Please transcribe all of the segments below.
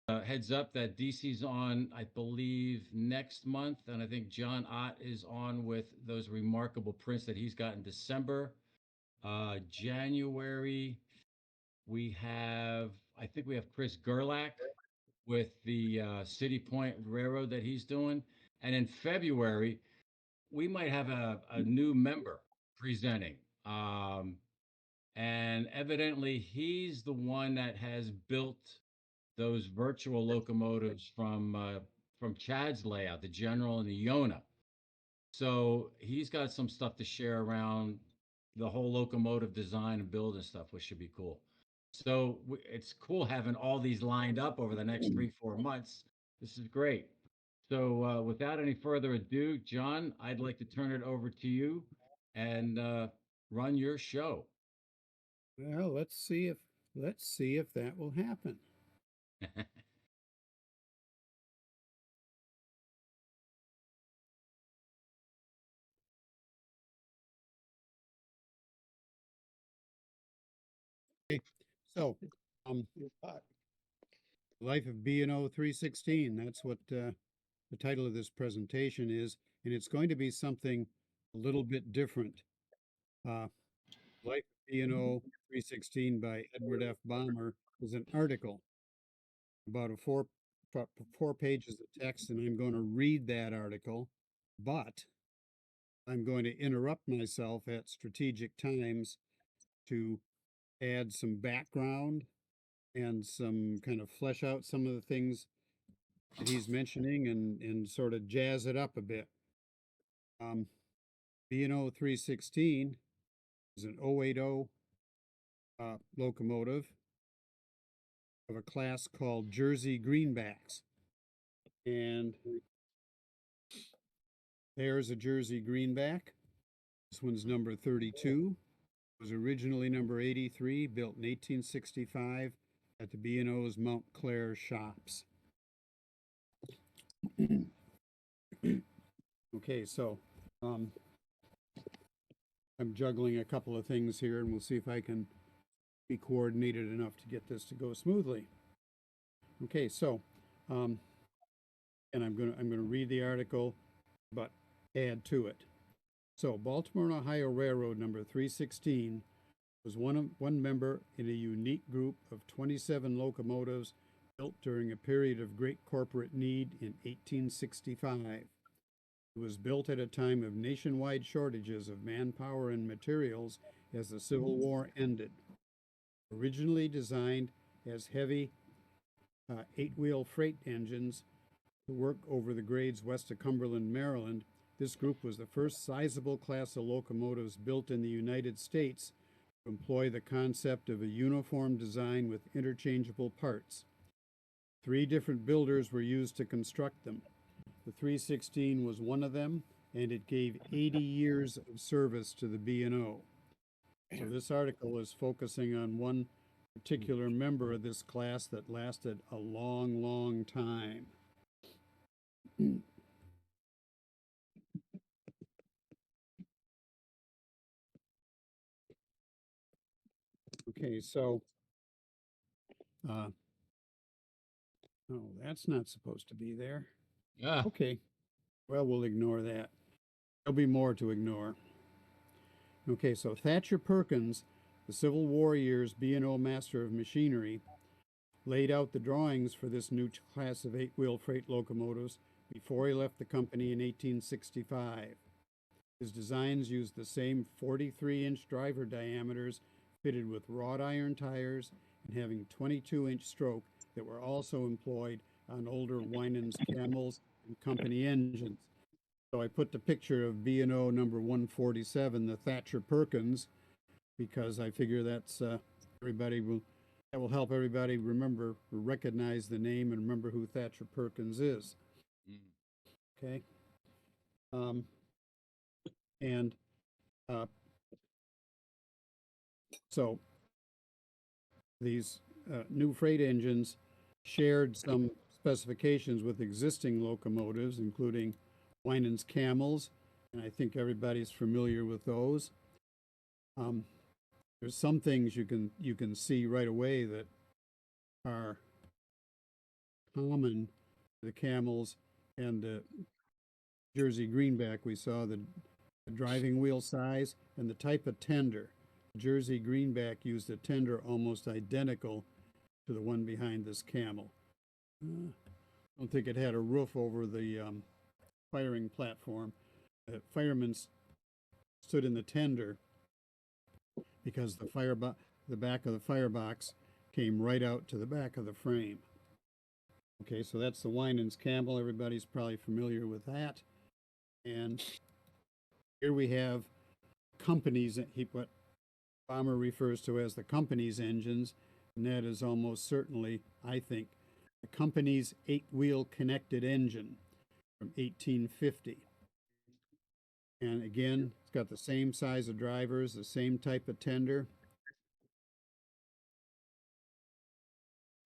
Heads up that DC's on, I believe, next month, and I think John Ott is on with those remarkable prints that he's got in December. January, we have, I think we have Chris Gerlach with the City Point Railroad that he's doing. And in February, we might have a new member presenting. And evidently, he's the one that has built those virtual locomotives from Chad's layout, the General and the Yona. So he's got some stuff to share around the whole locomotive design and build and stuff, which should be cool. So it's cool having all these lined up over the next 3, 4 months. This is great. So without any further ado, John, I'd like to turn it over to you and run your show. Well, let's see if that will happen. Okay, so um, uh, Life of B&O 316. That's what the title of this presentation is, and it's going to be something a little bit different. Uh, Life of B&O 316 by Edward F. Balmer is an article about four pages of text, and I'm going to read that article, but I'm going to interrupt myself at strategic times to add some background and some kind of flesh out some of the things that he's mentioning and sort of jazz it up a bit. B&O 316 is an 080 locomotive of a class called Jersey Greenbacks. And there's a Jersey Greenback. This one's number 32. It was originally number 83, built in 1865 at the B&O's Mount Clair shops. Okay, so um, I'm juggling a couple of things here, and we'll see if I can be coordinated enough to get this to go smoothly. Okay, so um, and I'm gonna read the article, but add to it. So Baltimore and Ohio Railroad number 316 was one member in a unique group of 27 locomotives built during a period of great corporate need in 1865. It was built at a time of nationwide shortages of manpower and materials as the Civil War ended. Originally designed as heavy eight-wheel freight engines to work over the grades west of Cumberland, Maryland, this group was the first sizable class of locomotives built in the United States to employ the concept of a uniform design with interchangeable parts. 3 different builders were used to construct them. The 316 was one of them, and it gave 80 years of service to the B&O. So this article is focusing on one particular member of this class that lasted a long, long time. Okay, so, uh, oh, that's not supposed to be there. Ah, Okay, well, we'll ignore that. There'll be more to ignore. Okay, so Thatcher Perkins, the Civil War years B&O master of machinery, laid out the drawings for this new class of eight-wheel freight locomotives before he left the company in 1865. His designs used the same 43-inch driver diameters fitted with wrought iron tires and having 22-inch stroke that were also employed on older Winans Camels and company engines. So I put the picture of B&O number 147, the Thatcher Perkins, because I figure that's everybody will that will help everybody remember or recognize the name and remember who Thatcher Perkins is. mm, Okay, um, and uh, so these new freight engines shared some specifications with existing locomotives, including Winans Camels, and I think everybody's familiar with those. Um, there's some things you can see right away that are common to the camels and the Jersey Greenback. We saw the driving wheel size and the type of tender. Jersey Greenback used a tender almost identical to the one behind this camel. I don't think it had a roof over the firing platform. The firemen stood in the tender because the back of the firebox came right out to the back of the frame. Okay, so that's the Winans Camel. Everybody's probably familiar with that. And here we have companies, what Bomber refers to as the company's engines, and that is almost certainly, I think, the company's 8-wheel connected engine from 1850. And again, it's got the same size of drivers, the same type of tender.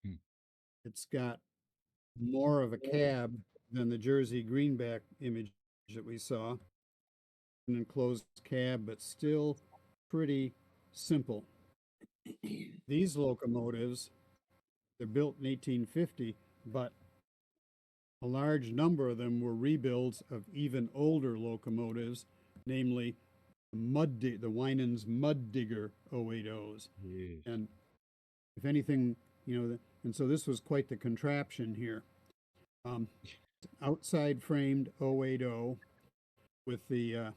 Hmm. It's got more of a cab than the Jersey Greenback image that we saw. An enclosed cab, but still pretty simple. These locomotives, they're built in 1850, but a large number of them were rebuilds of even older locomotives, namely the Winans Mud Digger 080s. Yes. And if anything, and so this was quite the contraption here. Outside framed 080 with the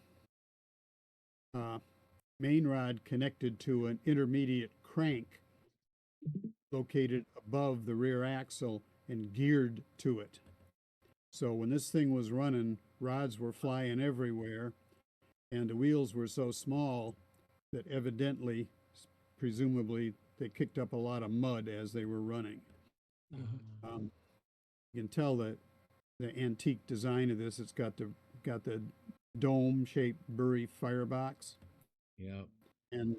main rod connected to an intermediate crank located above the rear axle and geared to it. So when this thing was running, rods were flying everywhere, and the wheels were so small that evidently, presumably, they kicked up a lot of mud as they were running. You can tell that the antique design of this. It's got the dome-shaped Bury firebox, Yep. and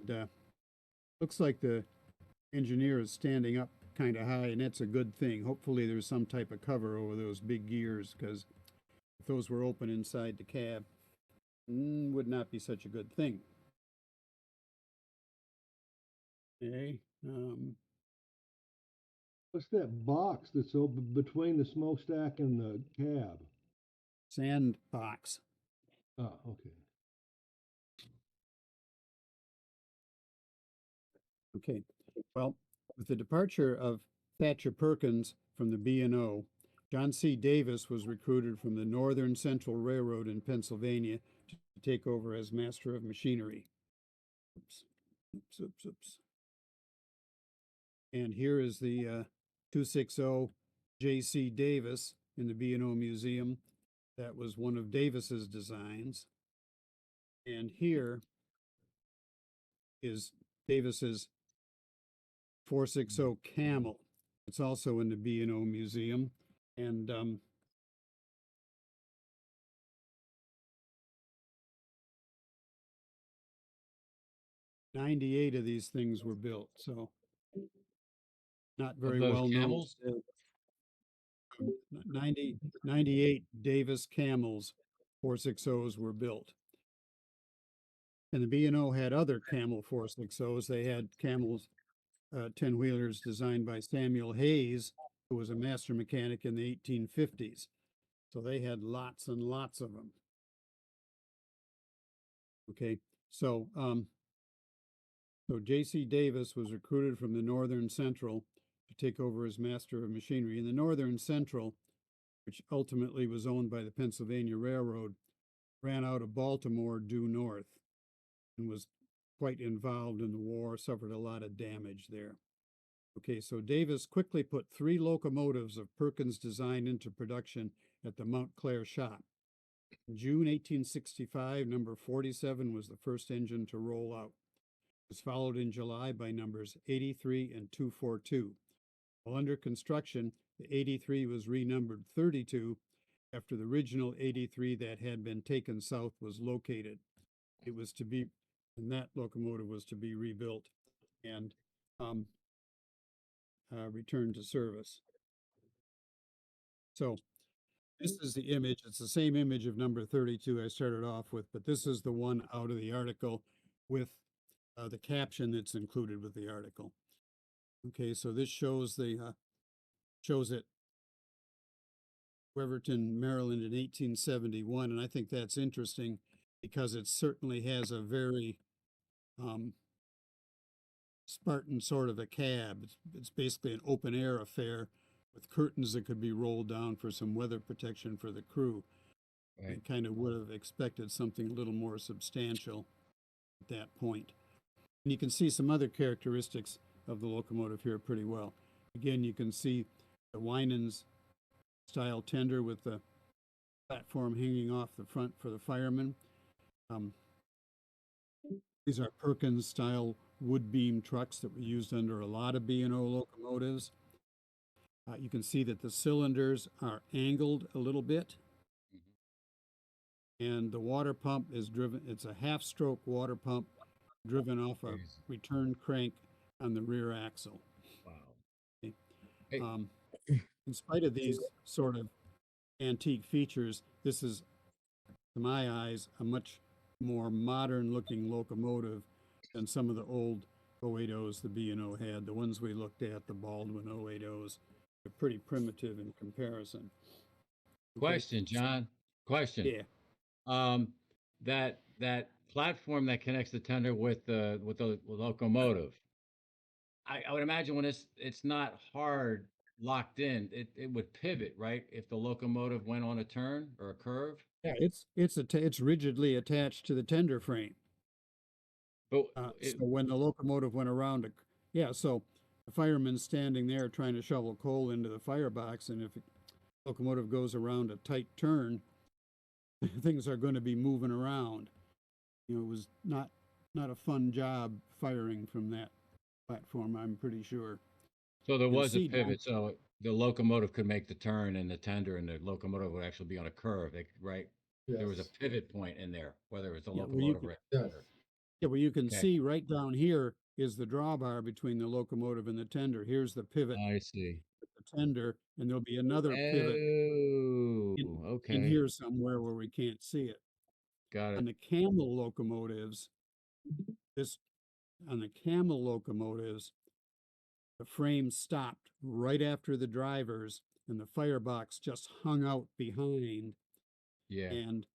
looks like the engineer is standing up kind of high, and that's a good thing. Hopefully, there's some type of cover over those big gears, because if those were open inside the cab, would not be such a good thing. Okay. What's that box that's open between the smokestack and the cab? Sandbox. Ah, okay. Okay. Well, with the departure of Thatcher Perkins from the B&O, John C. Davis was recruited from the Northern Central Railroad in Pennsylvania to take over as master of machinery. Oops, oops, oops, oops. And here is the 260 J.C. Davis in the B&O Museum. That was one of Davis's designs. And here is Davis's 460 Camel. It's also in the B&O Museum. And 98 of these things were built, so not Of very those well known. camels? 98 Davis Camels 460s were built. And the B&O had other Camel 460s. They had Camels 10-wheelers designed by Samuel Hayes, who was a master mechanic in the 1850s. So they had lots and lots of them. Okay, so J.C. Davis was recruited from the Northern Central to take over as master of machinery. And the Northern Central, which ultimately was owned by the Pennsylvania Railroad, ran out of Baltimore due north and was quite involved in the war, suffered a lot of damage there. Okay, so Davis quickly put 3 locomotives of Perkins' design into production at the Montclair shop. In June 1865, number 47 was the first engine to roll out. It was followed in July by numbers 83 and 242. While under construction, the 83 was renumbered 32 after the original 83 that had been taken south was located. And that locomotive was to be rebuilt and returned to service. So this is the image. It's the same image of number 32 I started off with, but this is the one out of the article with the caption that's included with the article. Okay, so this shows it Weverton, Maryland in 1871. And I think that's interesting because it certainly has a very um, Spartan sort of a cab. It's basically an open air affair with curtains that could be rolled down for some weather protection for the crew. Right. I kind of would have expected something a little more substantial at that point. And you can see some other characteristics of the locomotive here pretty well. Again, you can see the Winans style tender with the platform hanging off the front for the firemen. Um, these are Perkins style wood beam trucks that were used under a lot of B&O locomotives. You can see that the cylinders are angled a little bit, and the water pump is driven, it's a half-stroke water pump driven off a Crazy. return crank on the rear axle. Wow. Okay. Hey, In spite of these sort of antique features, this is, to my eyes, a much more modern-looking locomotive than some of the old 080s the B&O had. The ones we looked at, the Baldwin 080s, they're pretty primitive in comparison. Okay. question, John. Question. Yeah. That platform that connects the tender with the locomotive. I would imagine when it's not hard locked in, it would pivot, right? If the locomotive went on a turn or a curve. Yeah, it's rigidly attached to the tender frame. But So when the locomotive went around, so the fireman's standing there trying to shovel coal into the firebox, and if the locomotive goes around a tight turn, things are going to be moving around. You know, it was not a fun job firing from that platform, I'm pretty sure. so there You can was a see down, pivot, so the locomotive could make the turn and the tender and the locomotive would actually be on a curve, right? There was a Yes. pivot point in there, whether it was the yeah, where you locomotive can, or the Yes. tender. yeah, well, you can Okay, see right down here is the drawbar between the locomotive and the tender. Here's the pivot I see. with the tender, and there'll be another pivot Oh, in okay. here somewhere where we can't see it. Got On it. the camel locomotives, this on the camel locomotives, the frame stopped right after the drivers, and the firebox just hung out behind, Yeah, and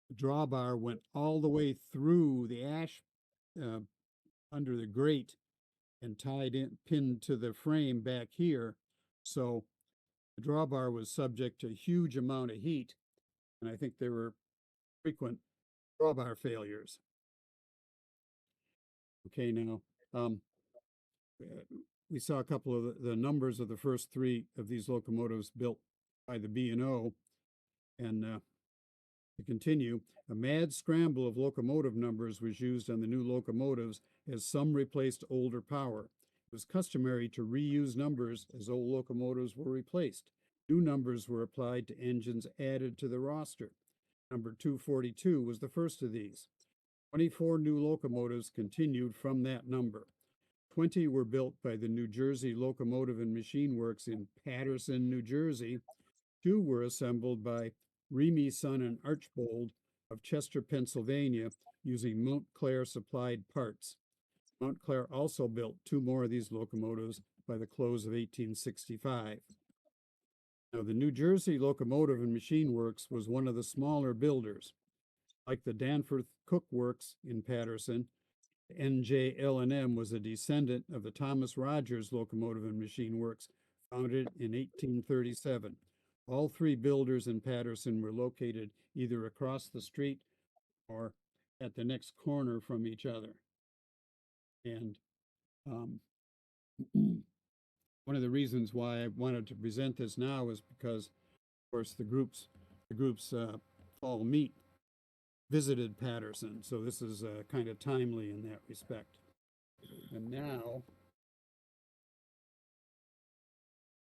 the drawbar went all the way through the ash uh, under the grate and tied in, pinned to the frame back here. So the drawbar was subject to a huge amount of heat, and I think there were frequent drawbar failures. Okay, now uh, we saw a couple of the numbers of the first three of these locomotives built by the B&O, and to continue, a mad scramble of locomotive numbers was used on the new locomotives as some replaced older power. It was customary to reuse numbers as old locomotives were replaced. New numbers were applied to engines added to the roster. Number 242 was the first of these. 24 new locomotives continued from that number. 20 were built by the New Jersey Locomotive and Machine Works in Paterson, New Jersey. 2 were assembled by Remy, Son, and Archbold of Chester, Pennsylvania, using Montclair supplied parts. Montclair also built 2 more of these locomotives by the close of 1865. Now, the New Jersey Locomotive and Machine Works was one of the smaller builders. Like the Danforth Cook Works in Paterson, NJL&M was a descendant of the Thomas Rogers Locomotive and Machine Works, founded in 1837. All 3 builders in Paterson were located either across the street or at the next corner from each other. And um, one of the reasons why I wanted to present this now is because, of course, the group's fall meet visited Paterson, so this is kind of timely in that respect. And now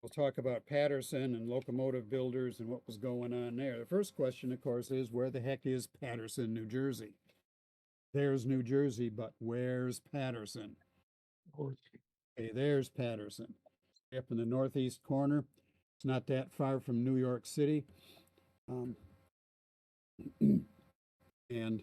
we'll talk about Paterson and locomotive builders and what was going on there. The first question, of course, is where the heck is Paterson, New Jersey? There's New Jersey, but where's Paterson? Okay, there's Paterson. Up in the northeast corner. It's not that far from New York City. Um, and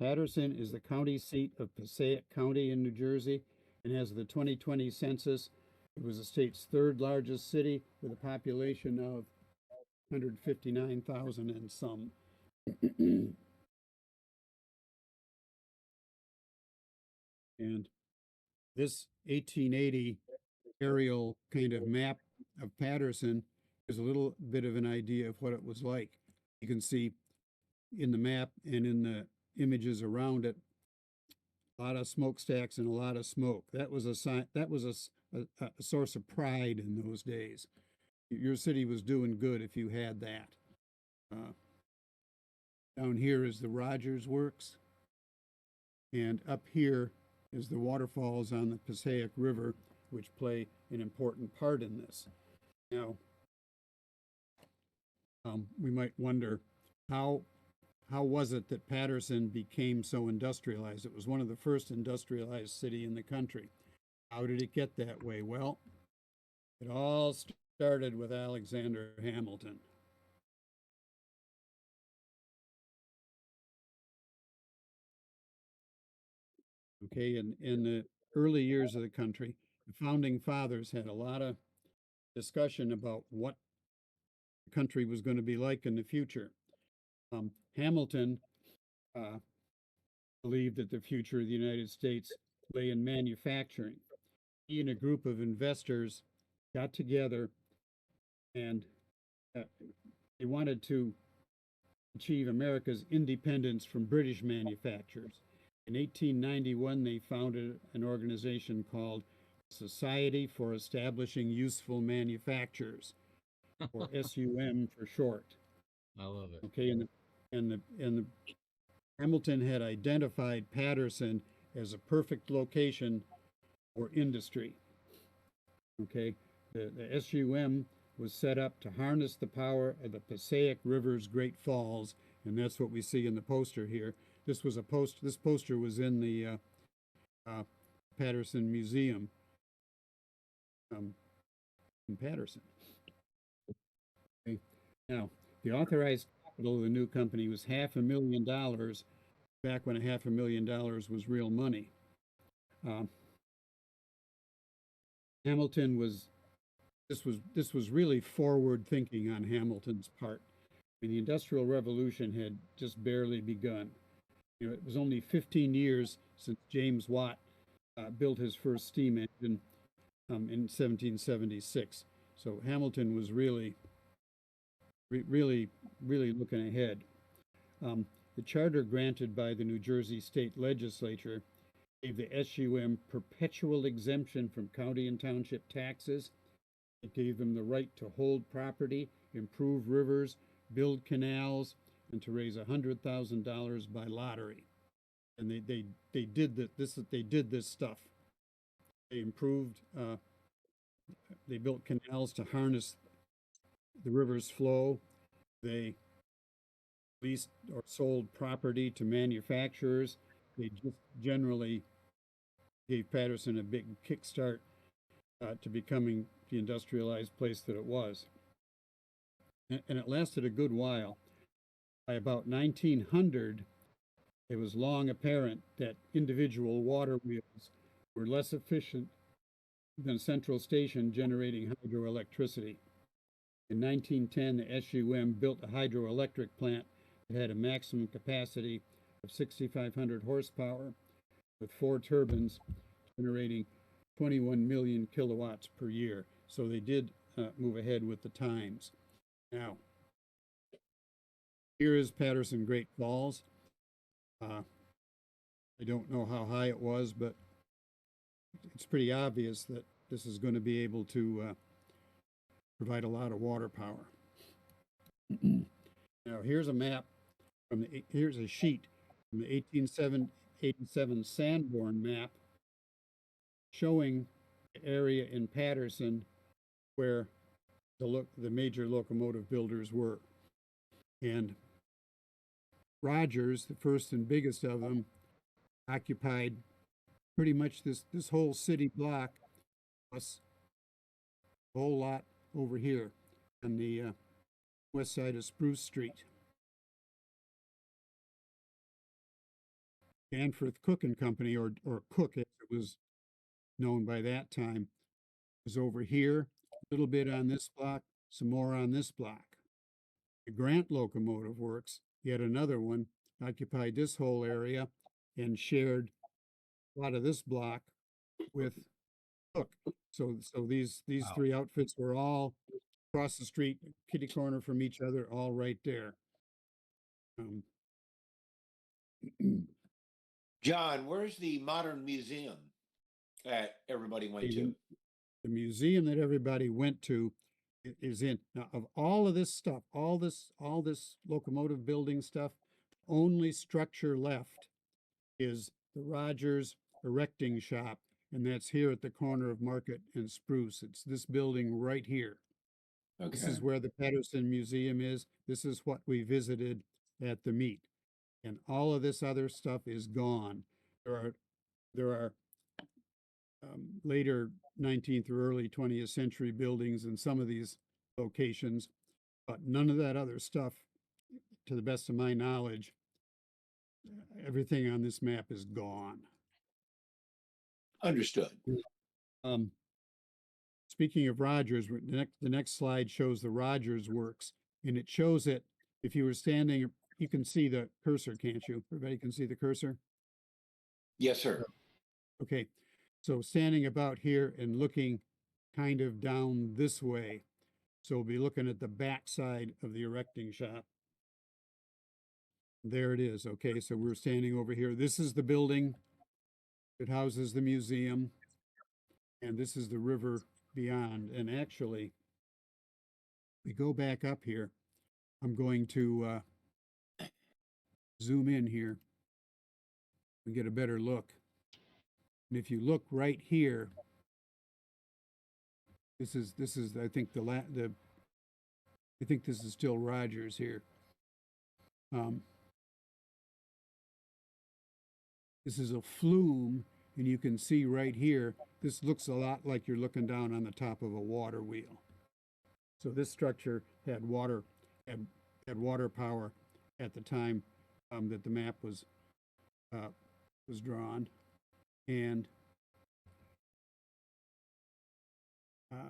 Patterson is the county seat of Passaic County in New Jersey, and as of the 2020 census, it was the state's third largest city with a population of 159,000 and some. And this 1880 aerial kind of map of Patterson is a little bit of an idea of what it was like. You can see in the map and in the images around it, a lot of smokestacks and a lot of smoke. That was a sign, that was a source of pride in those days. Your city was doing good if you had that. Down here is the Rogers Works, and up here is the waterfalls on the Passaic River, which play an important part in this. Now, we might wonder how was it that Patterson became so industrialized? It was one of the first industrialized city in the country. How did it get that way? Well, it all started with Alexander Hamilton. Okay, in the early years of the country, the founding fathers had a lot of discussion about what the country was going to be like in the future. Hamilton believed that the future of the United States lay in manufacturing. He and a group of investors got together and they wanted to achieve America's independence from British manufacturers. In 1891, they founded an organization called Society for Establishing Useful Manufactures, or SUM for short. I love it. Okay, and the Hamilton had identified Patterson as a perfect location for industry. Okay, the SUM was set up to harness the power of the Passaic River's Great Falls, and that's what we see in the poster here. This poster was in the Patterson Museum in Patterson. Okay. Now, the authorized capital of the new company was $500,000 back when $500,000 was real money. Hamilton was this was really forward thinking on Hamilton's part. I mean, the Industrial Revolution had just barely begun. You know, it was only 15 years since James Watt built his first steam engine in 1776. So Hamilton was really looking ahead. The charter granted by the New Jersey State Legislature gave the SUM perpetual exemption from county and township taxes. It gave them the right to hold property, improve rivers, build canals, and to raise $100,000 by lottery. And they did this stuff. They improved. They built canals to harness the river's flow. They leased or sold property to manufacturers. They just generally gave Patterson a big kickstart to becoming the industrialized place that it was. And it lasted a good while. By about 1900, it was long apparent that individual water wheels were less efficient than a central station generating hydroelectricity. In 1910, the SUM built a hydroelectric plant that had a maximum capacity of 6,500 horsepower with 4 turbines generating 21 million kilowatts per year. So they did move ahead with the times. Now, here is Patterson Great Falls. I don't know how high it was, but it's pretty obvious that this is going to be able to provide a lot of water power. Now, here's a map here's a sheet from the 1887 Sanborn map showing the area in Patterson where the major locomotive builders were. And Rogers, the first and biggest of them, occupied pretty much this whole city block, plus a whole lot over here on the west side of Spruce Street. Danforth Cooking Company, or Cook as it was known by that time, was over here, a little bit on this block, some more on this block. The Grant Locomotive Works, yet another one, occupied this whole area and shared a lot of this block with Cook. So these Wow. three outfits were all across the street, kitty corner from each other, all right there. John, where's the modern museum that everybody went to? The museum that everybody went to is in, now of all of this stuff, all this locomotive building stuff, only structure left is the Rogers Erecting Shop, and that's here at the corner of Market and Spruce. It's this building right here. This is Okay. where the Patterson Museum is. This is what we visited at the meet. And all of this other stuff is gone. There are later 19th or early 20th century buildings in some of these locations, but none of that other stuff, to the best of my knowledge. Everything on this map is gone. Understood. Speaking of Rogers, the next slide shows the Rogers Works, and it shows it. If you were standing, you can see the cursor, can't you? Everybody can see the cursor? Yes, sir. Okay, so standing about here and looking kind of down this way. So we'll be looking at the back side of the erecting shop. There it is. Okay, so we're standing over here. This is the building that houses the museum, and this is the river beyond. And actually, we go back up here. I'm going to zoom in here and get a better look. And if you look right here, this is I think I think this is still Rogers here. This is a flume, and you can see right here, this looks a lot like you're looking down on the top of a water wheel. So this structure had water power at the time that the map was drawn, and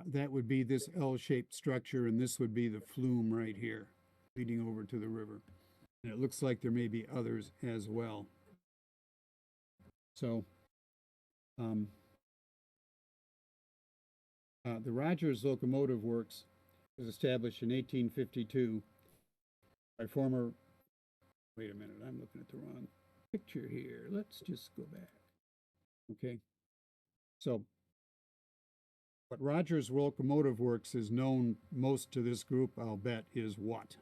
that would be this L-shaped structure, and this would be the flume right here, leading over to the river. And it looks like there may be others as well. So, the Rogers Locomotive Works was established in 1852 by former, wait a minute, I'm looking at the wrong picture here. Let's just go back. Okay. So, what Rogers Locomotive Works is known most to this group, I'll bet, is what?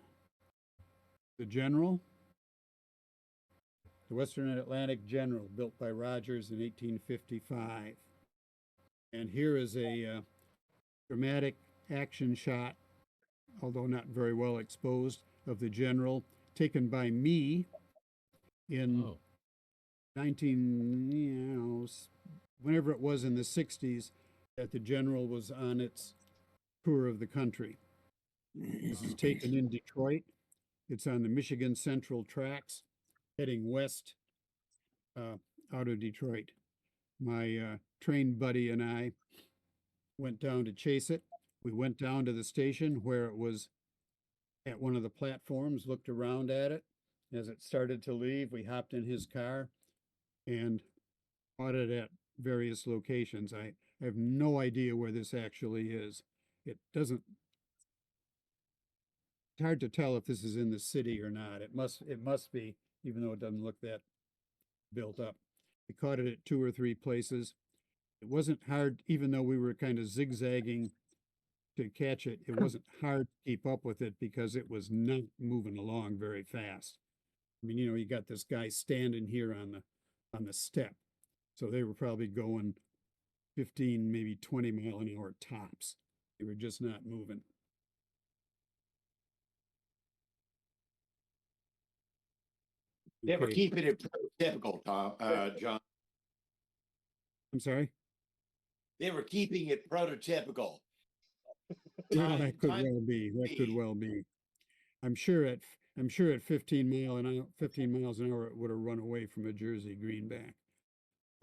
The General? The Western Atlantic General, built by Rogers in 1855. And here is a dramatic action shot, although not very well exposed, of the General, taken by me in whenever it was in the 60s that the General was on its tour of the country. This is taken in Detroit. It's on the Michigan Central tracks, heading west out of Detroit. My train buddy and I went down to chase it. We went down to the station where it was at one of the platforms, looked around at it. As it started to leave, we hopped in his car and caught it at various locations. I have no idea where this actually is. It's hard to tell if this is in the city or not. It must be, even though it doesn't look that built up. We caught it at 2 or 3 places. It wasn't hard, even though we were kind of zigzagging to catch it. It wasn't hard to keep up with it because it was not moving along very fast. I mean, you got this guy standing here on the step. So they were probably going 15, maybe 20 mile an hour tops. They were just not moving. They were Okay. keeping it prototypical, John. I'm sorry? They were keeping it prototypical. Well, that could well be. That could well be. I'm sure I'm sure at 15 miles an hour, it would have run away from a Jersey Greenback.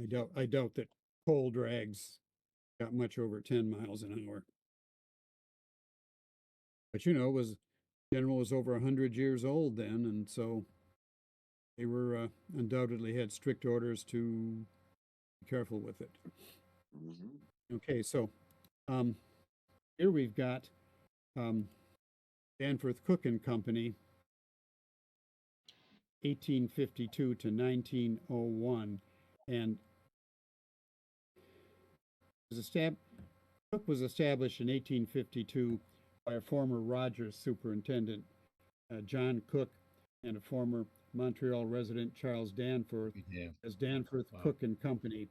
I doubt that coal drags got much over 10 miles an hour. But General was over 100 years old then, and so they were undoubtedly had strict orders to be careful with it. Okay, so here we've got Danforth Cook and Company, 1852 to 1901, and Cook was established in 1852 by a former Rogers superintendent, John Cook, and a former Montreal resident, Charles Danforth, as Danforth Cook and Company,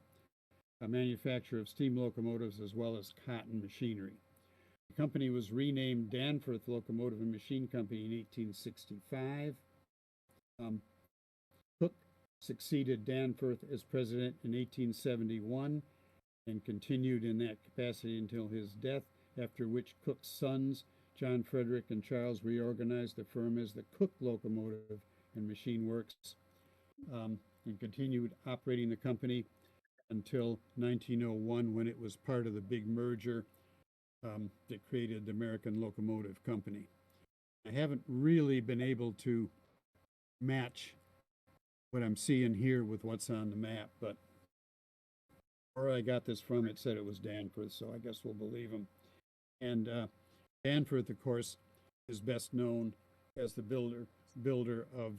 a manufacturer of steam locomotives as well as cotton machinery. The company was renamed Danforth Locomotive and Machine Company in 1865. Cook succeeded Danforth as president in 1871 and continued in that capacity until his death, after which Cook's sons, John Frederick and Charles, reorganized the firm as the Cook Locomotive and Machine Works, and continued operating the company until 1901, when it was part of the big merger that created the American Locomotive Company. I haven't really been able to match what I'm seeing here with what's on the map, but where I got this from, it said it was Danforth, so I guess we'll believe him. And Danforth, of course, is best known as the builder of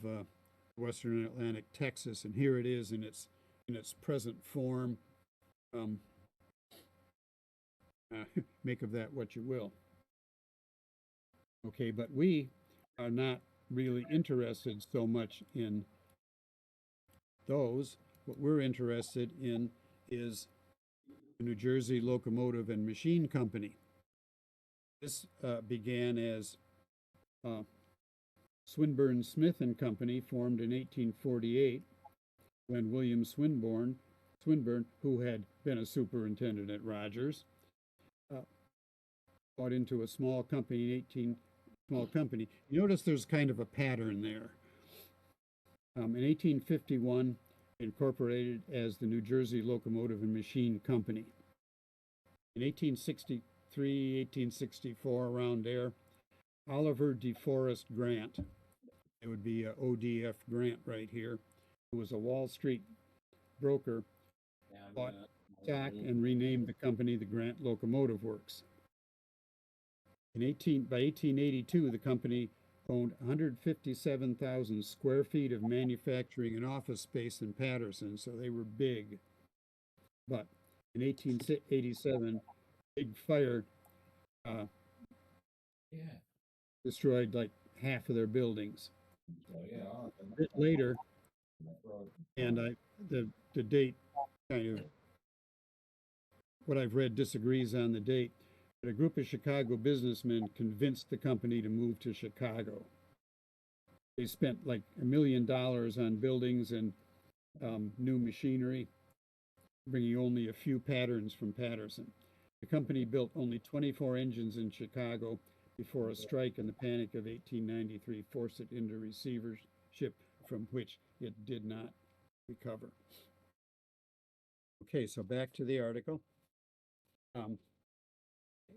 Western Atlantic, Texas, and here it is in its present form. Make of that what you will. Okay, but we are not really interested so much in those. What we're interested in is the New Jersey Locomotive and Machine Company. This began as Swinburne Smith and Company, formed in 1848, when William Swinburne, who had been a superintendent at Rogers, bought into a small company You notice there's kind of a pattern there. In 1851, incorporated as the New Jersey Locomotive and Machine Company. In 1863, 1864, around there, Oliver DeForest Grant, it would be ODF Grant right here, who was a Wall Street broker, bought stock and renamed the company the Grant Locomotive Works. By 1882, the company owned 157,000 square feet of manufacturing and office space in Paterson, so they were big. But in 1887, big fire destroyed like half of their buildings. A bit later, and the date kind of, what I've read disagrees on the date, but a group of Chicago businessmen convinced the company to move to Chicago. They spent like $1 million on buildings and new machinery, bringing only a few patterns from Paterson. The company built only 24 engines in Chicago before a strike and the panic of 1893 forced it into receivership, from which it did not recover. Okay, so back to the article.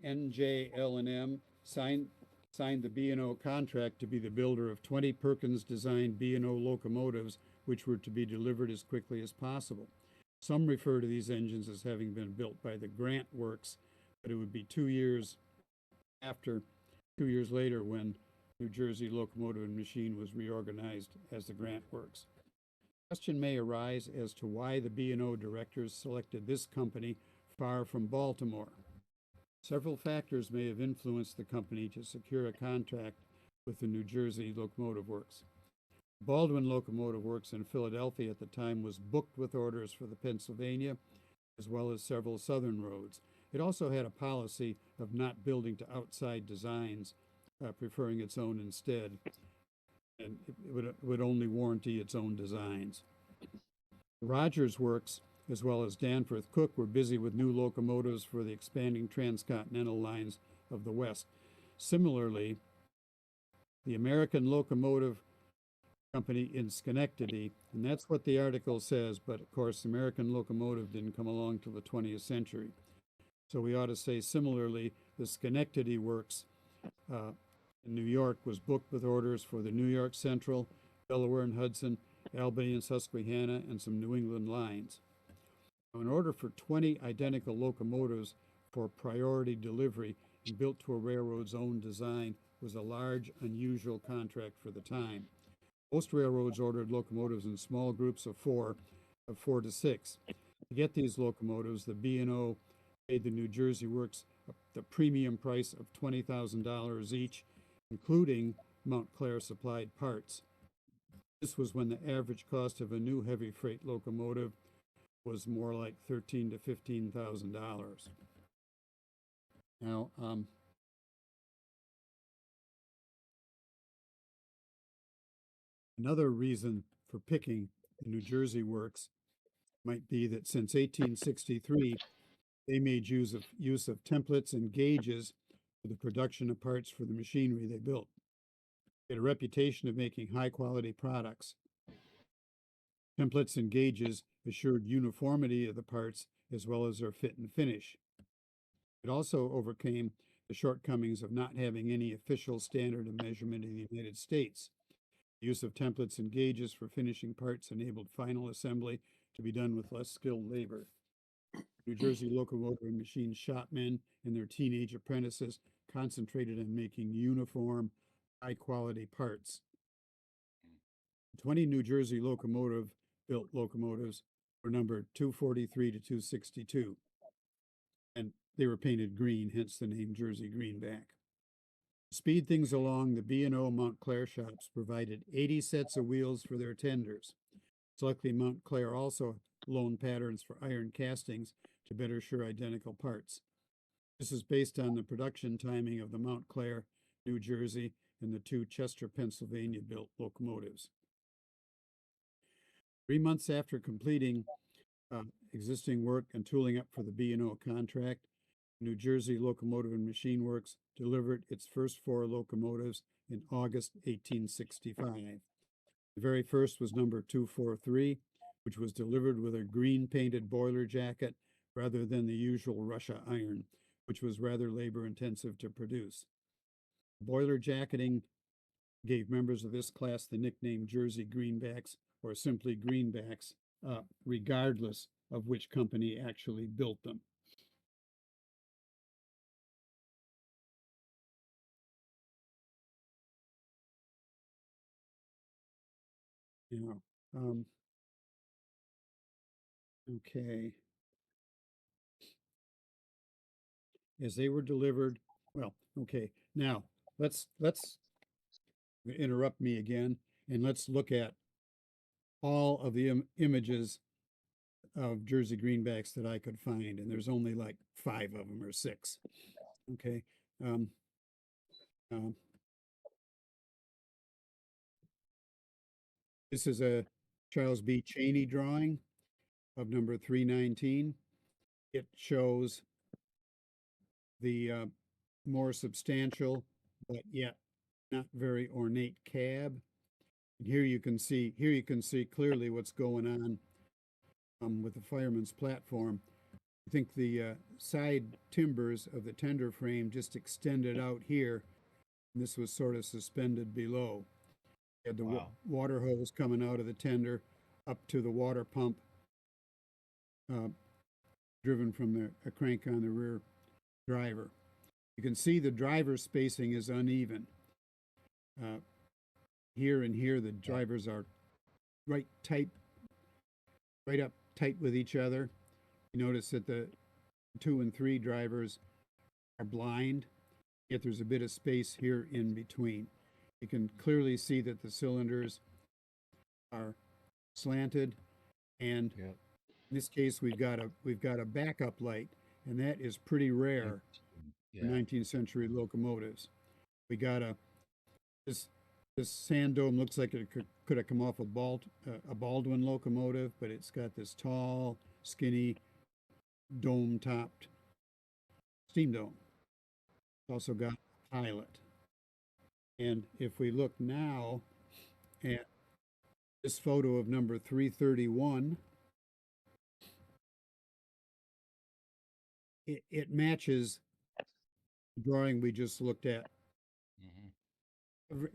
NJL&M signed the B&O contract to be the builder of 20 Perkins-designed B&O locomotives, which were to be delivered as quickly as possible. Some refer to these engines as having been built by the Grant Works, but it would be 2 years later when New Jersey Locomotive and Machine was reorganized as the Grant Works. Question may arise as to why the B&O directors selected this company far from Baltimore. Several factors may have influenced the company to secure a contract with the New Jersey Locomotive Works. Baldwin Locomotive Works in Philadelphia at the time was booked with orders for the Pennsylvania, as well as several southern roads. It also had a policy of not building to outside designs, preferring its own instead, and it would only warranty its own designs. Rogers Works, as well as Danforth Cook, were busy with new locomotives for the expanding transcontinental lines of the West. Similarly, the American Locomotive Company in Schenectady, and that's what the article says, but of course, American Locomotive didn't come along till the 20th century. So we ought to say similarly, the Schenectady Works in New York was booked with orders for the New York Central, Delaware and Hudson, Albany and Susquehanna, and some New England lines. Now, in order for 20 identical locomotives for priority delivery and built to a railroad's own design was a large, unusual contract for the time. Most railroads ordered locomotives in small groups of four to six. To get these locomotives, the B&O paid the New Jersey Works the premium price of $20,000 each, including Montclair supplied parts. This was when the average cost of a new heavy freight locomotive was more like $13,000 to $15,000. Now, another reason for picking the New Jersey Works might be that since 1863, they made use of templates and gauges for the production of parts for the machinery they built. They had a reputation of making high-quality products. Templates and gauges assured uniformity of the parts as well as their fit and finish. It also overcame the shortcomings of not having any official standard of measurement in the United States. The use of templates and gauges for finishing parts enabled final assembly to be done with less skilled labor. New Jersey locomotive and machine shopmen and their teenage apprentices concentrated on making uniform, high-quality parts. 20 New Jersey built locomotives were numbered 243 to 262, and they were painted green, hence the name Jersey Greenback. To speed things along, the B&O Montclair shops provided 80 sets of wheels for their tenders. Luckily, Montclair also loaned patterns for iron castings to better assure identical parts. This is based on the production timing of the Montclair, New Jersey, and the two Chester, Pennsylvania built locomotives. 3 months after completing existing work and tooling up for the B&O contract, New Jersey Locomotive and Machine Works delivered its first 4 locomotives in August 1865. The very first was number 243, which was delivered with a green painted boiler jacket rather than the usual Russia iron, which was rather labor intensive to produce. Boiler jacketing gave members of this class the nickname Jersey Greenbacks or simply Greenbacks, regardless of which company actually built them. Okay. As they were delivered, well, okay. Now let's interrupt me again and let's look at all of the images of Jersey Greenbacks that I could find, and there's only like 5 of them or 6. Okay. This is a Charles B. Cheney drawing of number 319. It shows the more substantial, but yet not very ornate cab. And here you can see clearly what's going on with the fireman's platform. I think the side timbers of the tender frame just extended out here, and this was sort of suspended below. You had the water hose coming out of the tender up to the water pump, driven from a crank on the rear driver. You can see the driver spacing is uneven. Here and here, the drivers are right up tight with each other. You notice that the 2 and 3 drivers are blind, yet there's a bit of space here in between. You can clearly see that the cylinders are slanted, and in this case, we've got a backup light, and that is pretty rare for 19th century locomotives. We got this sand dome looks like it could have come off a Baldwin locomotive, but it's got this tall, skinny, dome-topped steam dome. It's also got a pilot. And if we look now at this photo of number 331, it matches the drawing we just looked at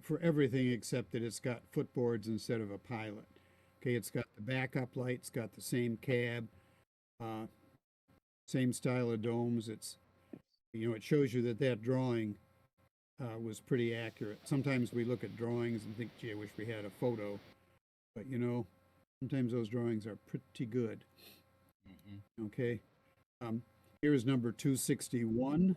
for everything except that it's got footboards instead of a pilot. Okay, it's got the backup light, it's got the same cab, same style of domes. It's, it shows you that that drawing was pretty accurate. Sometimes we look at drawings and think, gee, I wish we had a photo. But, sometimes those drawings are pretty good. Okay. Here's number 261.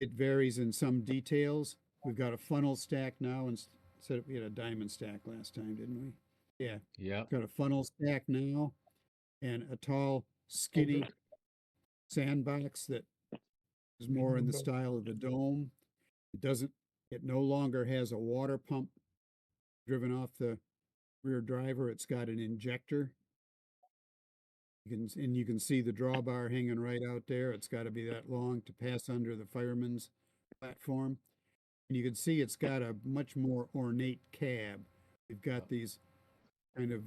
It varies in some details. We've got a funnel stack now instead of, we had a diamond stack last time, didn't we? Yeah. Yeah. Got a funnel stack now and a tall, skinny sandbox that is more in the style of the dome. It no longer has a water pump driven off the rear driver. It's got an injector. You can see the drawbar hanging right out there. It's got to be that long to pass under the fireman's platform. And you can see it's got a much more ornate cab. We've got these kind of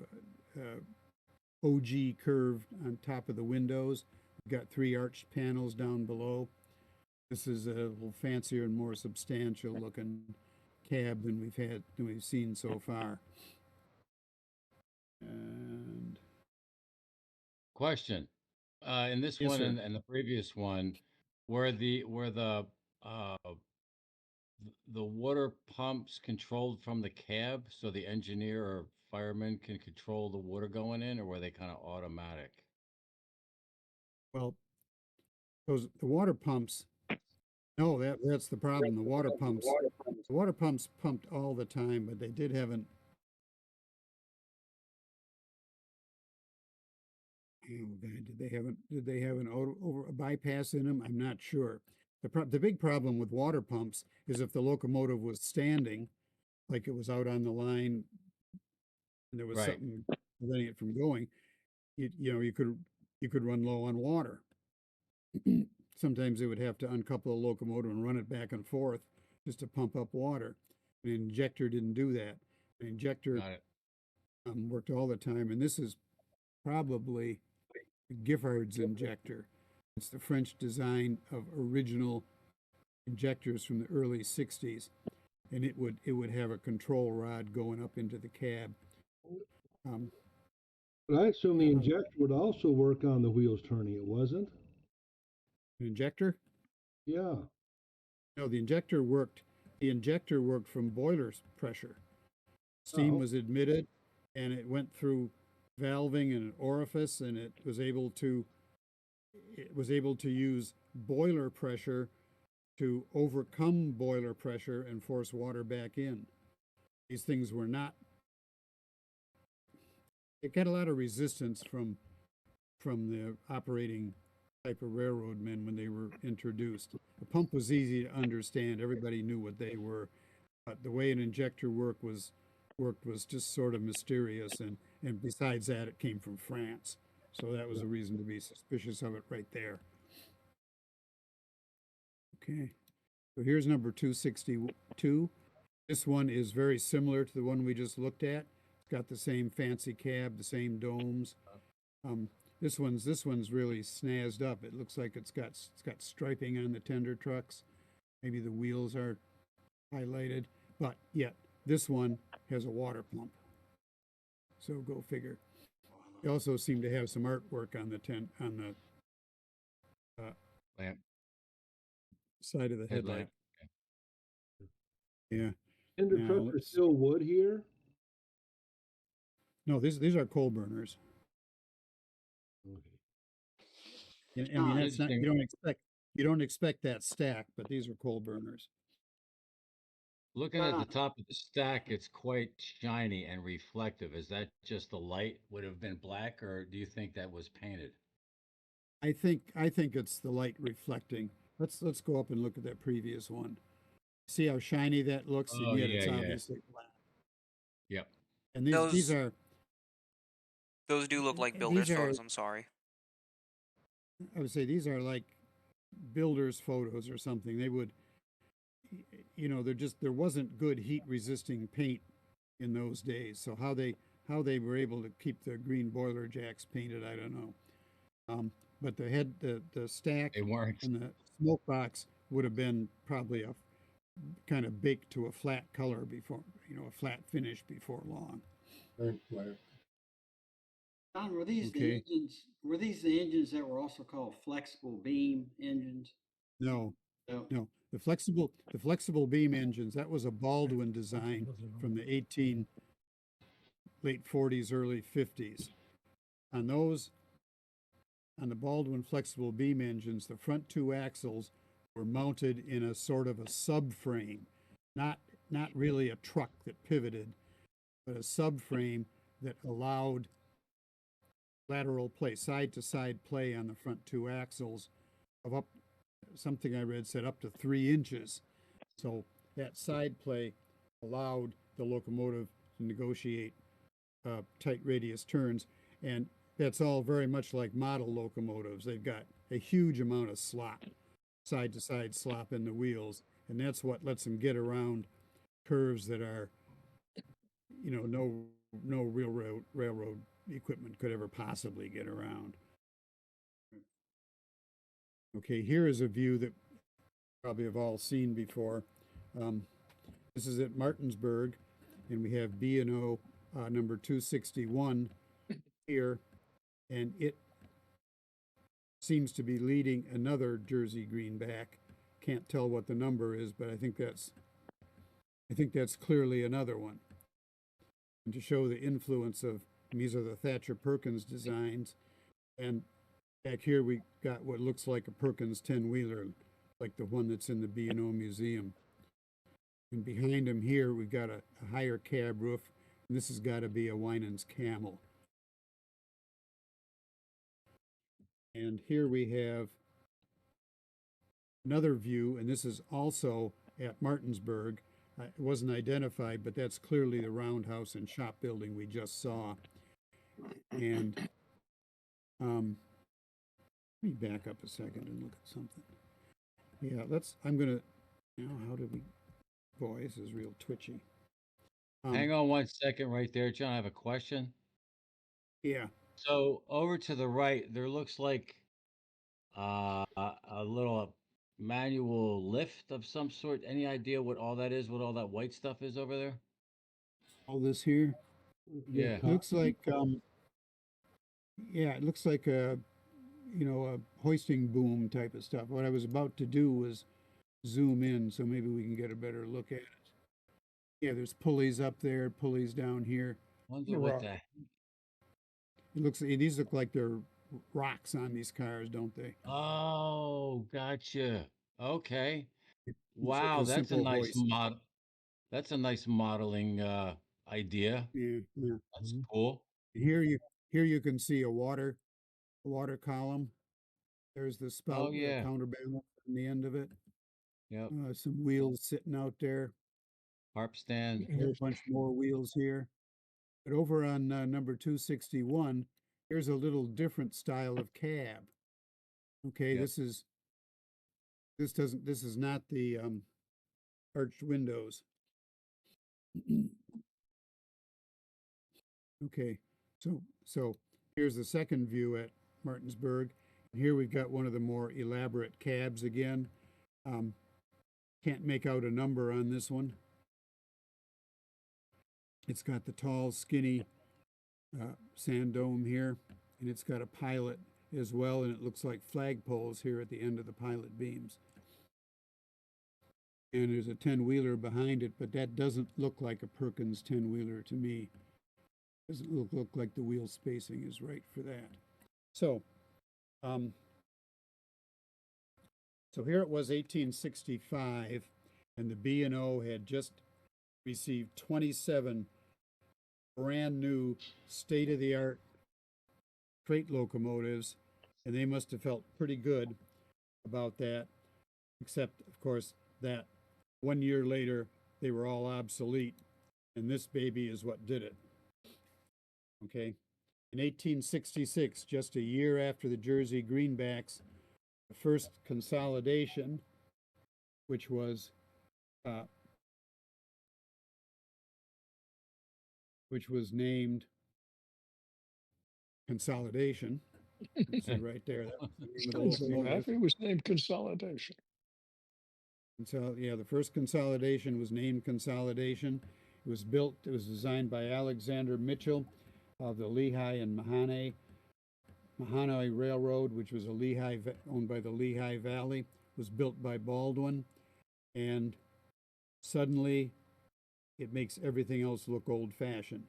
OG curve on top of the windows. We've got 3 arched panels down below. This is a little fancier and more substantial looking cab than we've seen so far. And Question. In this Yes, one sir. and the previous one, were the uh the water pumps controlled from the cab so the engineer or fireman can control the water going in, or were they kind of automatic? Well, the water pumps. No, that's the problem. The water pumps pumped all the time, but they did have an. Oh God, did they have an over a bypass in them? I'm not sure. The big problem with water pumps is if the locomotive was standing, like it was out on the line, and there was Right. something preventing it from going, you could run low on water. Sometimes they would have to uncouple the locomotive and run it back and forth just to pump up water. An injector didn't do that. An injector Got it. worked all the time, and this is probably Giffard's injector. It's the French design of original injectors from the early 60s, and it would have a control rod going up into the cab. But I assume the injector would also work on the wheels turning, it wasn't? An injector? Yeah. No, the injector worked. The injector worked from boiler pressure. Steam was admitted, and it went through valving and an orifice, and it was able to use boiler pressure to overcome boiler pressure and force water back in. These things were not. It got a lot of resistance from the operating type of railroad men when they were introduced. The pump was easy to understand. Everybody knew what they were. But the way an injector worked was just sort of mysterious. And besides that, it came from France. So that was a reason to be suspicious of it right there. Okay. So here's number 262. This one is very similar to the one we just looked at. It's got the same fancy cab, the same domes. This one's really snazzed up. It looks like it's got striping on the tender trucks. Maybe the wheels are highlighted, but yet this one has a water pump. So go figure. They also seem to have some artwork on the Lamp. side of the headlight. Headlamp. Yeah. Tender Now, trucks are still wood here? No, these are coal burners. Okay. I mean, that's not, Interesting. you don't expect that stack, but these are coal burners. Looking at the top of the stack, it's quite shiny and reflective. Is that just the light would have been black, or do you think that was painted? I think it's the light reflecting. Let's go up and look at that previous one. See how shiny that looks, Oh, and yet yeah, it's yeah. obviously black. Yep. And these Those do look like these builder's are photos, I'm sorry. I would say these are like builder's photos or something. They would, there wasn't good heat resisting paint in those days. So how they were able to keep the green boiler jacks painted, I don't know. But the stack They weren't. and the smoke box would have been probably a kind of baked to a flat color before, a flat finish before long. Very flat. Don, were these the Okay. engines, were these the engines that were also called flexible beam engines? No, No. no. The flexible beam engines, that was a Baldwin design from the late 40s, early 50s. On those, on the Baldwin flexible beam engines, the front two axles were mounted in a sort of a subframe, not really a truck that pivoted, but a subframe that allowed lateral play, side to side play on the front two axles of something I read said up to 3 inches. So that side play allowed the locomotive to negotiate tight radius turns, and that's all very much like model locomotives. They've got a huge amount of slop, side to side slop in the wheels, and that's what lets them get around curves that are, no railroad equipment could ever possibly get around. Okay, here is a view that probably have all seen before. This is at Martinsburg, and we have B&O number 261 here, and it seems to be leading another Jersey Greenback. Can't tell what the number is, but I think that's clearly another one. And to show the influence of, these are the Thatcher Perkins designs, and back here we got what looks like a Perkins 10-wheeler, like the one that's in the B&O Museum. And behind him here we've got a higher cab roof, and this has got to be a Winans Camel. And here we have another view, and this is also at Martinsburg. It wasn't identified, but that's clearly the roundhouse and shop building we just saw. And let me back up a second and look at something. Yeah, how did we, boy, this is real twitchy. Hang on 1 second right there, John. I have a question. Yeah, So over to the right, there looks like a little manual lift of some sort. Any idea what all that is? What all that white stuff is over there? all this here. Yeah. Looks like, it looks like a hoisting boom type of stuff. What I was about to do was zoom in so maybe we can get a better look at it. Yeah, there's pulleys up there, pulleys down here. Wonder what that. These look like they're rocks on these cars, don't they? Oh, gotcha. Okay. Looks like Wow, a simple hoist. that's a nice modeling idea. Yeah, yeah. That's cool. Here you can see a water column. There's the Oh spout with a yeah. counterbalance on the end of it. Yep. Some wheels sitting out there. Harp stand. A whole bunch more wheels here. But over on number 261, here's a little different style of cab. Okay, Yep. this is not the arched windows. Okay, so here's the second view at Martinsburg. Here we've got one of the more elaborate cabs again. Can't make out a number on this one. It's got the tall, skinny sand dome here, and it's got a pilot as well, and it looks like flagpoles here at the end of the pilot beams. And there's a 10-wheeler behind it, but that doesn't look like a Perkins 10-wheeler to me. Doesn't look like the wheel spacing is right for that. So, so here it was 1865, and the B&O had just received 27 brand new state-of-the-art freight locomotives, and they must have felt pretty good about that, except, of course, that 1 year later, they were all obsolete, and this baby is what did it. Okay, In 1866, just a year after the Jersey Greenbacks, the first consolidation, which was uh, named Consolidation. See right there, that was the name of the Strange enough, locomotive. it was named Consolidation. And so, yeah, the first consolidation was named Consolidation. It was built, it was designed by Alexander Mitchell of the Lehigh and Mahanoy Railroad, which was owned by the Lehigh Valley, was built by Baldwin. And suddenly it makes everything else look old fashioned.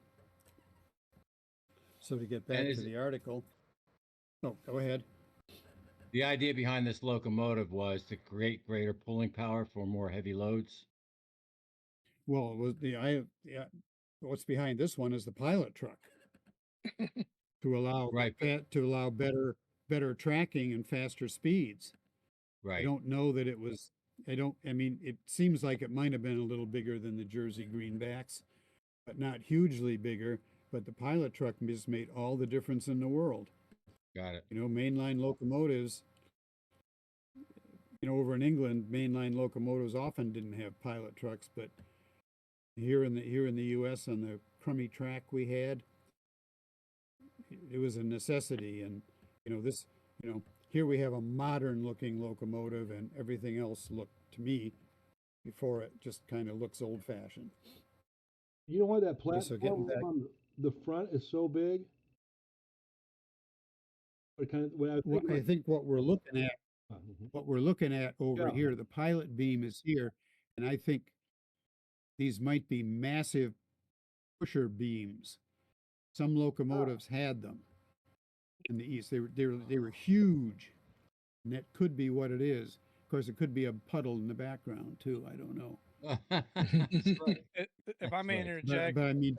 So to get back to the article, oh, go ahead. The idea behind this locomotive was to create greater pulling power for more heavy loads. Well, it was what's behind this one is the pilot truck to allow Right, to allow better tracking and faster speeds. I right. don't know that it was. I mean, it seems like it might have been a little bigger than the Jersey Greenbacks, but not hugely bigger. But the pilot truck just made all the difference in the world. Got it. Mainline locomotives. Over in England, mainline locomotives often didn't have pilot trucks, but here in the U.S. on the crummy track we had, it was a necessity. And this, here we have a modern looking locomotive, and everything else looked to me before it just kind of looks old fashioned. You know why that So getting platform back, on the front is so big? I think what we're looking at, over Yeah. here, the pilot beam is here, and I think these might be massive pusher beams. Some locomotives had them in the east. They were huge, and that could be what it is. Of course, it could be a puddle in the background too. I don't know. That's right. If I may right. interject, But I mean,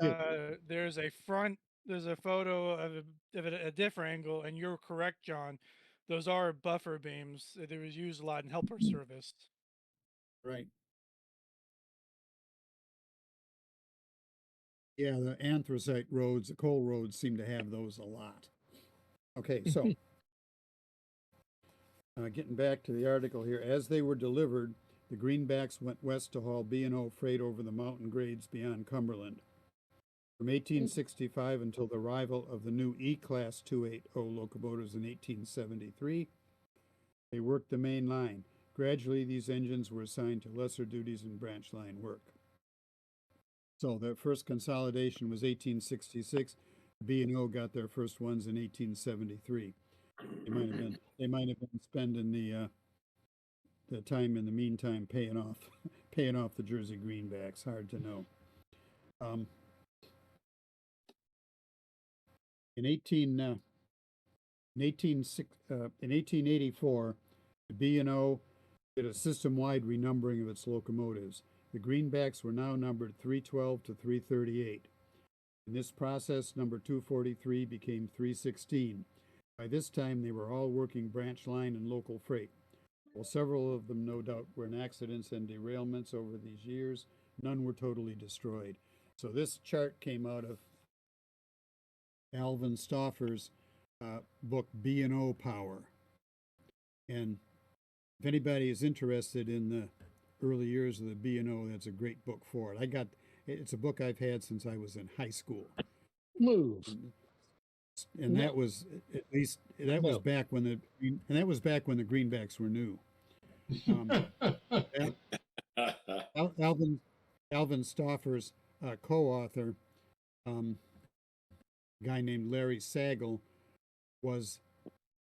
there's a photo of it at a different angle, and you're correct, John. Those are buffer beams. They was used a lot in helper service. right. Yeah, the anthracite roads, the coal roads seem to have those a lot. Okay, so getting back to the article here, as they were delivered, the Greenbacks went west to haul B&O freight over the mountain grades beyond Cumberland. From 1865 until the arrival of the new E-Class 280 locomotives in 1873, they worked the main line. Gradually, these engines were assigned to lesser duties and branch line work. So the first consolidation was 1866. B&O got their first ones in 1873. They might have been spending the time in the meantime paying off the Jersey Greenbacks. Hard to know. In 1884, the B&O did a system-wide renumbering of its locomotives. The Greenbacks were now numbered 312 to 338. In this process, number 243 became 316. By this time, they were all working branch line and local freight. While several of them, no doubt, were in accidents and derailments over these years, none were totally destroyed. So this chart came out of Alvin Stauffer's book B&O Power. And if anybody is interested in the early years of the B&O, that's a great book for it. It's a book I've had since I was in high school. Move. And that was was back when the Greenbacks were new. Alvin Stauffer's co-author, a guy named Larry Sagal, was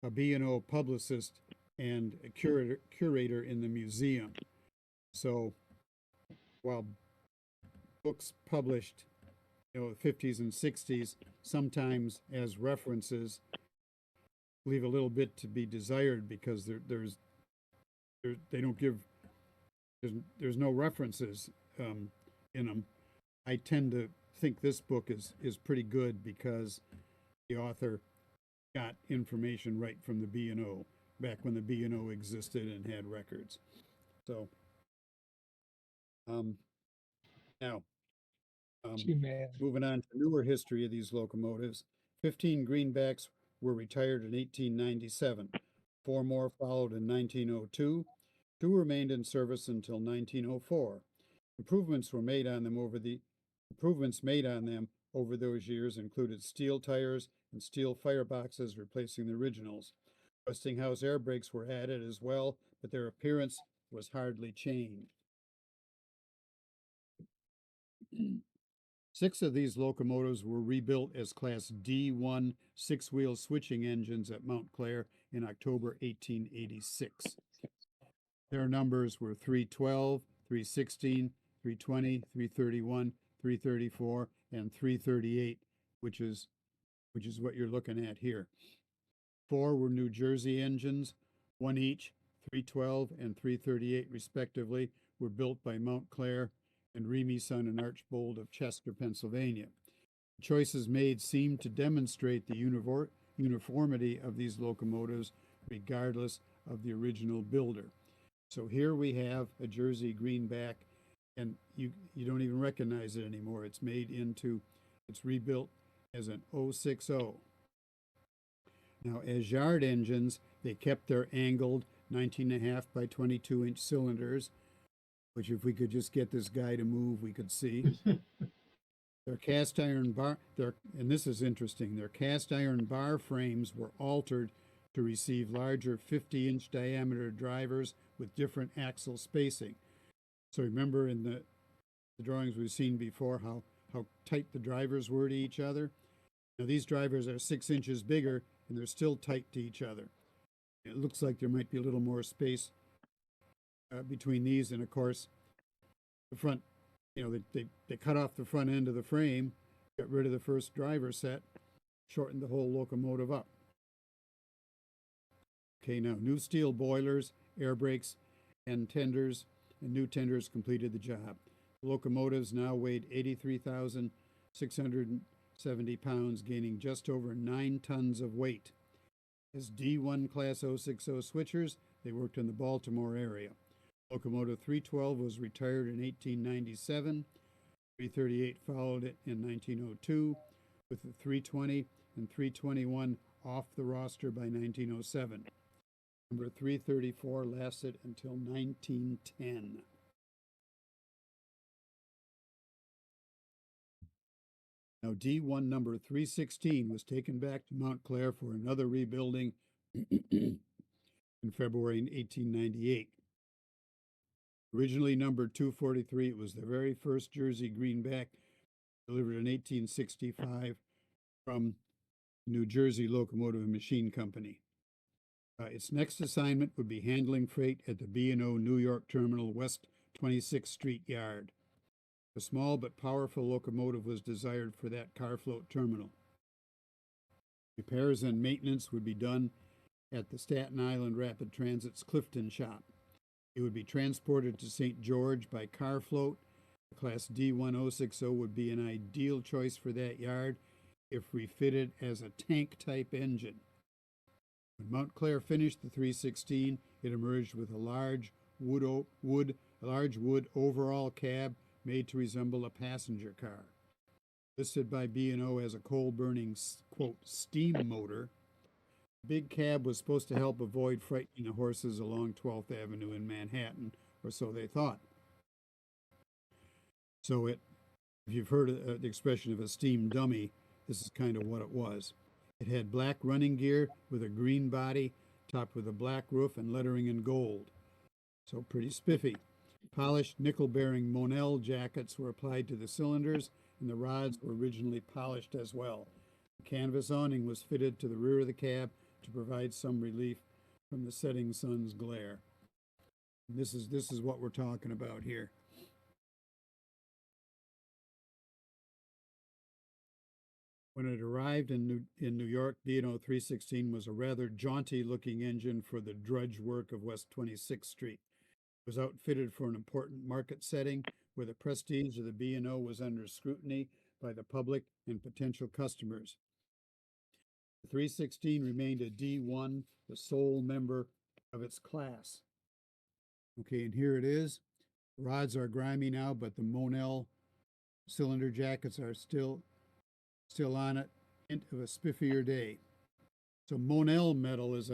a B&O publicist and a curator in the museum. So while books published, the 50s and 60s, sometimes as references, leave a little bit to be desired because there's no references in them. I tend to think this book is pretty good because the author got information right from the B&O back when the B&O existed and had records. So now Gee, man. moving on to newer history of these locomotives. 15 Greenbacks were retired in 1897. 4 more followed in 1902. 2 remained in service until 1904. Improvements made on them over those years included steel tires and steel fireboxes replacing the originals. Westinghouse air brakes were added as well, but their appearance was hardly changed. 6 of these locomotives were rebuilt as Class D1 six-wheel switching engines at Montclair in October 1886. Their numbers were 312, 316, 320, 331, 334, and 338, which is what you're looking at here. 4 were New Jersey engines, 1 each, 312 and 338 respectively, were built by Montclair and Son and Archbold of Chester, Pennsylvania. The choices made seem to demonstrate the uniformity of these locomotives regardless of the original builder. So here we have a Jersey Greenback, and you don't even recognize it anymore. It's rebuilt as an 060. Now, as yard engines, they kept their angled 19.5 by 22-inch cylinders, which if we could just get this guy to move, we could see. Their cast iron bar, and this is interesting, their cast iron bar frames were altered to receive larger 50-inch diameter drivers with different axle spacing. So remember in the drawings we've seen before how tight the drivers were to each other? Now these drivers are 6 inches bigger and they're still tight to each other. It looks like there might be a little more space between these, and of course the front, they cut off the front end of the frame, got rid of the first driver set, shortened the whole locomotive up. Okay, now new steel boilers, air brakes, and new tenders completed the job. The locomotives now weighed 83,670 pounds, gaining just over 9 tons of weight. As D1 Class 060 switchers, they worked in the Baltimore area. Locomotive 312 was retired in 1897. 338 followed it in 1902, with the 320 and 321 off the roster by 1907. Number 334 lasted until 1910. Now D1 number 316 was taken back to Montclair for another rebuilding in February 1898. Originally numbered 243, it was the very first Jersey Greenback delivered in 1865 from New Jersey Locomotive and Machine Company. Its next assignment would be handling freight at the B&O New York Terminal West 26th Street Yard. A small but powerful locomotive was desired for that car float terminal. Repairs and maintenance would be done at the Staten Island Rapid Transit's Clifton shop. It would be transported to St. George by car float. The Class D1060 would be an ideal choice for that yard if refitted as a tank-type engine. When Montclair finished the 316, it emerged with a large wood overall cab made to resemble a passenger car. Listed by B&O as a coal-burning, quote, steam motor, big cab was supposed to help avoid frightening the horses along 12th Avenue in Manhattan, or so they thought. So if you've heard the expression of a steam dummy, this is kind of what it was. It had black running gear with a green body, topped with a black roof and lettering in gold. So pretty spiffy. Polished nickel-bearing Monel jackets were applied to the cylinders, and the rods were originally polished as well. The canvas awning was fitted to the rear of the cab to provide some relief from the setting sun's glare. And this is what we're talking about here. When it arrived in New York, B&O 316 was a rather jaunty-looking engine for the drudge work of West 26th Street. It was outfitted for an important market setting where the prestige of the B&O was under scrutiny by the public and potential customers. The 316 remained a D1, the sole member of its class. Okay, and here it is. Rods are grimy now, but the Monel cylinder jackets are still on it. hint of a spiffier day. So Monel metal is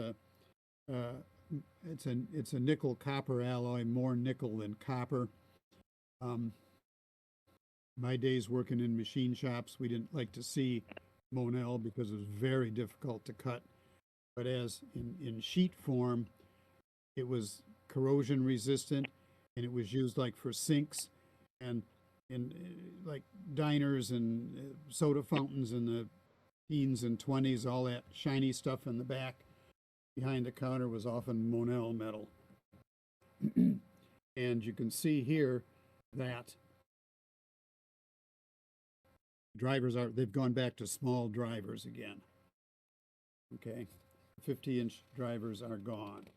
it's a nickel copper alloy, more nickel than copper. My days working in machine shops, we didn't like to see Monel because it was very difficult to cut. But as in sheet form, it was corrosion resistant, and it was used like for sinks and in like diners and soda fountains in the teens and 20s, all that shiny stuff in the back behind the counter was often Monel metal. And you can see here that they've gone back to small drivers again. Okay, 50-inch drivers are gone.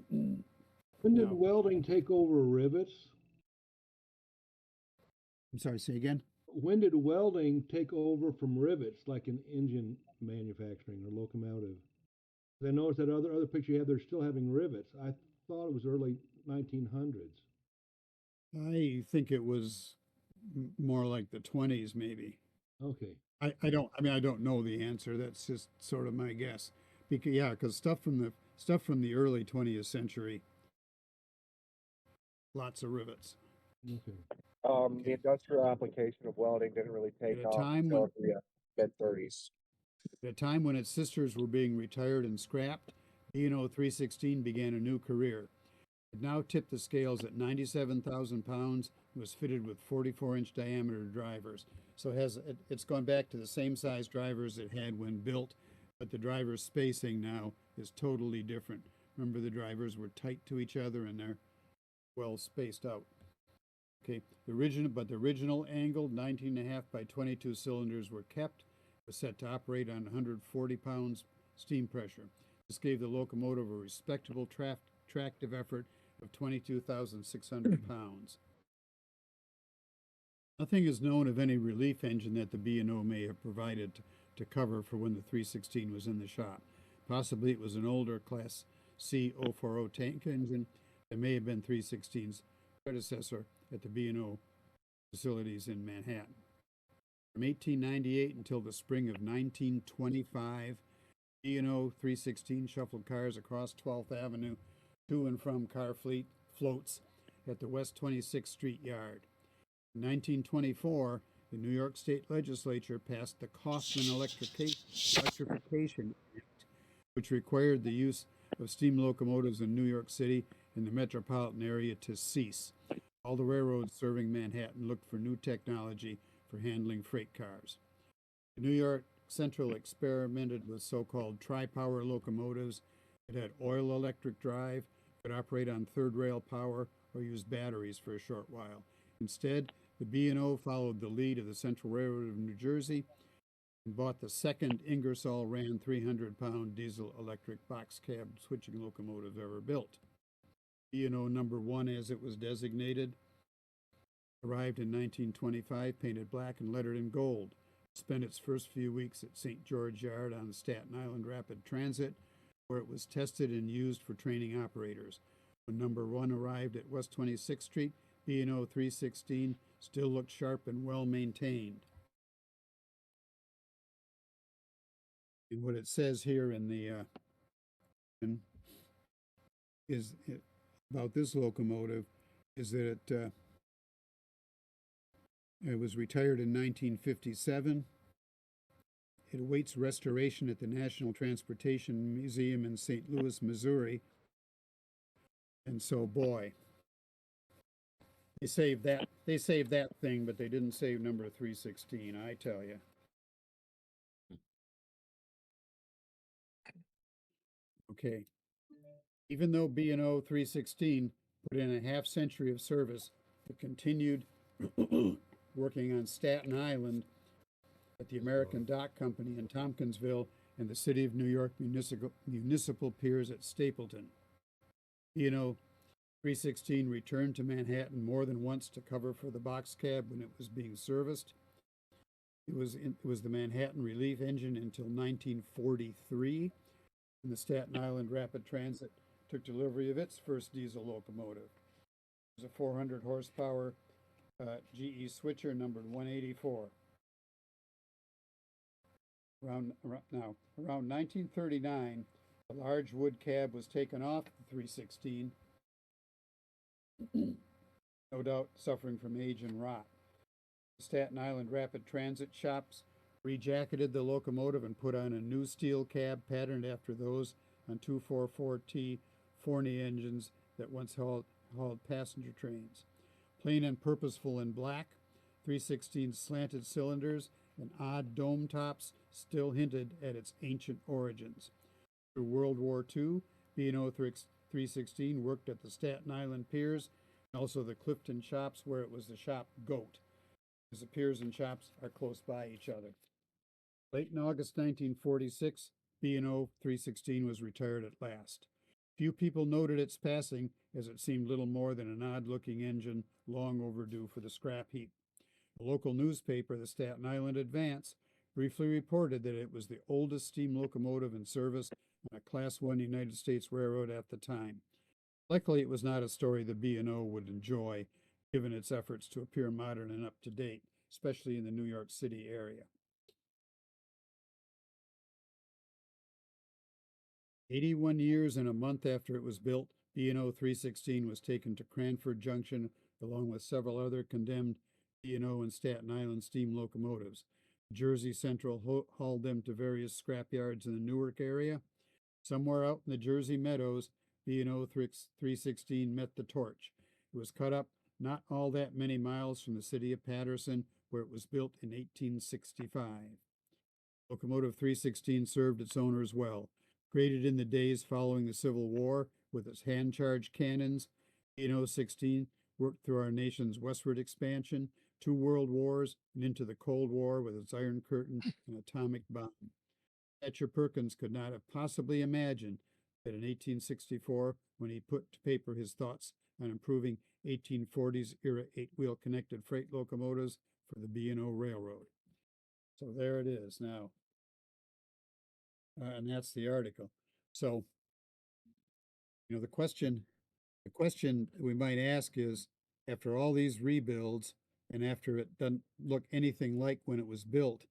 When did Now- welding take over rivets? I'm sorry, say again? When did welding take over from rivets, like in engine manufacturing or locomotive? 'Cause I noticed that other picture you have, they're still having rivets. I thought it was early 1900s. I think it was more like the 20s, maybe. Okay. I don't know the answer. That's just sort of my guess. Because stuff from the early 20th century, lots of rivets. Okay. The industrial application of welding didn't really take At a off time until when- the mid-30s. At a time when its sisters were being retired and scrapped, B&O 316 began a new career. It now tipped the scales at 97,000 pounds and was fitted with 44-inch diameter drivers. So it's gone back to the same size drivers it had when built, but the driver spacing now is totally different. Remember, the drivers were tight to each other and they're well spaced out. Okay, the original angled 19.5 by 22 cylinders were kept. It was set to operate on 140 pounds steam pressure. This gave the locomotive a respectable tractive effort of 22,600 pounds. Nothing is known of any relief engine that the B&O may have provided to cover for when the 316 was in the shop. Possibly it was an older Class C 040 tank engine that may have been 316's predecessor at the B&O facilities in Manhattan. From 1898 until the spring of 1925, B&O 316 shuffled cars across 12th Avenue to and from car fleet floats at the West 26th Street Yard. In 1924, the New York State Legislature passed the Kaufman Electrification Act, which required the use of steam locomotives in New York City and the metropolitan area to cease. All the railroads serving Manhattan looked for new technology for handling freight cars. The New York Central experimented with so-called tri-power locomotives. It had oil-electric drive, could operate on third rail power, or use batteries for a short while. Instead, the B&O followed the lead of the Central Railroad of New Jersey and bought the second Ingersoll Rand 300-pound diesel-electric box cab switching locomotive ever built. B&O number 1, as it was designated, arrived in 1925, painted black and lettered in gold. Spent its first few weeks at St. George Yard on Staten Island Rapid Transit, where it was tested and used for training operators. When number 1 arrived at West 26th Street, B&O 316 still looked sharp and well maintained. And what it says here in the about this locomotive is that it was retired in 1957. It awaits restoration at the National Transportation Museum in St. Louis, Missouri. And so, boy, they saved that thing, but they didn't save number 316, I tell you. Okay. Even though B&O 316 put in a half century of service, it continued working on Staten Island at the American Dock Company in Tompkinsville and the City of New York municipal piers at Stapleton. B&O 316 returned to Manhattan more than once to cover for the box cab when it was being serviced. It was the Manhattan relief engine until 1943, when the Staten Island Rapid Transit took delivery of its first diesel locomotive. It was a 400 horsepower GE switcher numbered 184. Around 1939, a large wood cab was taken off the 316, no doubt suffering from age and rot. Staten Island Rapid Transit shops rejacketed the locomotive and put on a new steel cab patterned after those on 244T Forney engines that once hauled passenger trains. Plain and purposeful in black, 316 slanted cylinders and odd dome tops still hinted at its ancient origins. Through World War II, B&O 316 worked at the Staten Island piers and also the Clifton shops where it was the shop goat, as the piers and shops are close by each other. Late in August 1946, B&O 316 was retired at last. Few people noted its passing, as it seemed little more than an odd-looking engine long overdue for the scrap heap. The local newspaper, the Staten Island Advance, briefly reported that it was the oldest steam locomotive in service on a Class I United States railroad at the time. Luckily, it was not a story the B&O would enjoy, given its efforts to appear modern and up to date, especially in the New York City area. 81 years and a month after it was built, B&O 316 was taken to Cranford Junction along with several other condemned B&O and Staten Island steam locomotives. Jersey Central hauled them to various scrapyards in the Newark area. Somewhere out in the Jersey meadows, B&O 316 met the torch. It was cut up not all that many miles from the city of Patterson, where it was built in 1865. Locomotive 316 served its owners well. Created in the days following the Civil War with its hand-charged cannons, B&O 16 worked through our nation's westward expansion, 2 world wars, and into the Cold War with its Iron Curtain and atomic bomb. Thatcher Perkins could not have possibly imagined that in 1864, when he put to paper his thoughts on improving 1840s era 8-wheel connected freight locomotives for the B&O Railroad. So there it is now. And that's the article. So, the question we might ask is, after all these rebuilds and after it doesn't look anything like when it was built,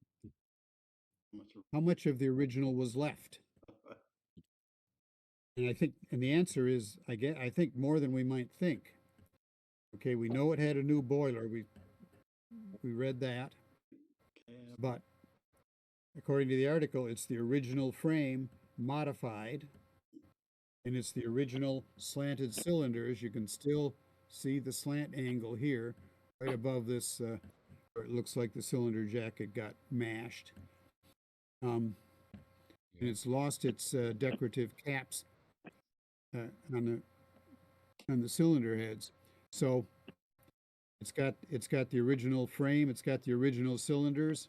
how much of the original was left? And the answer is, I think more than we might think. Okay, we know it had a new boiler. We read that, but according to the article, it's the original frame modified, and it's the original slanted cylinders. You can still see the slant angle here, right above this, where it looks like the cylinder jacket got mashed. And it's lost its decorative caps on the cylinder heads. So it's got the original frame. It's got the original cylinders.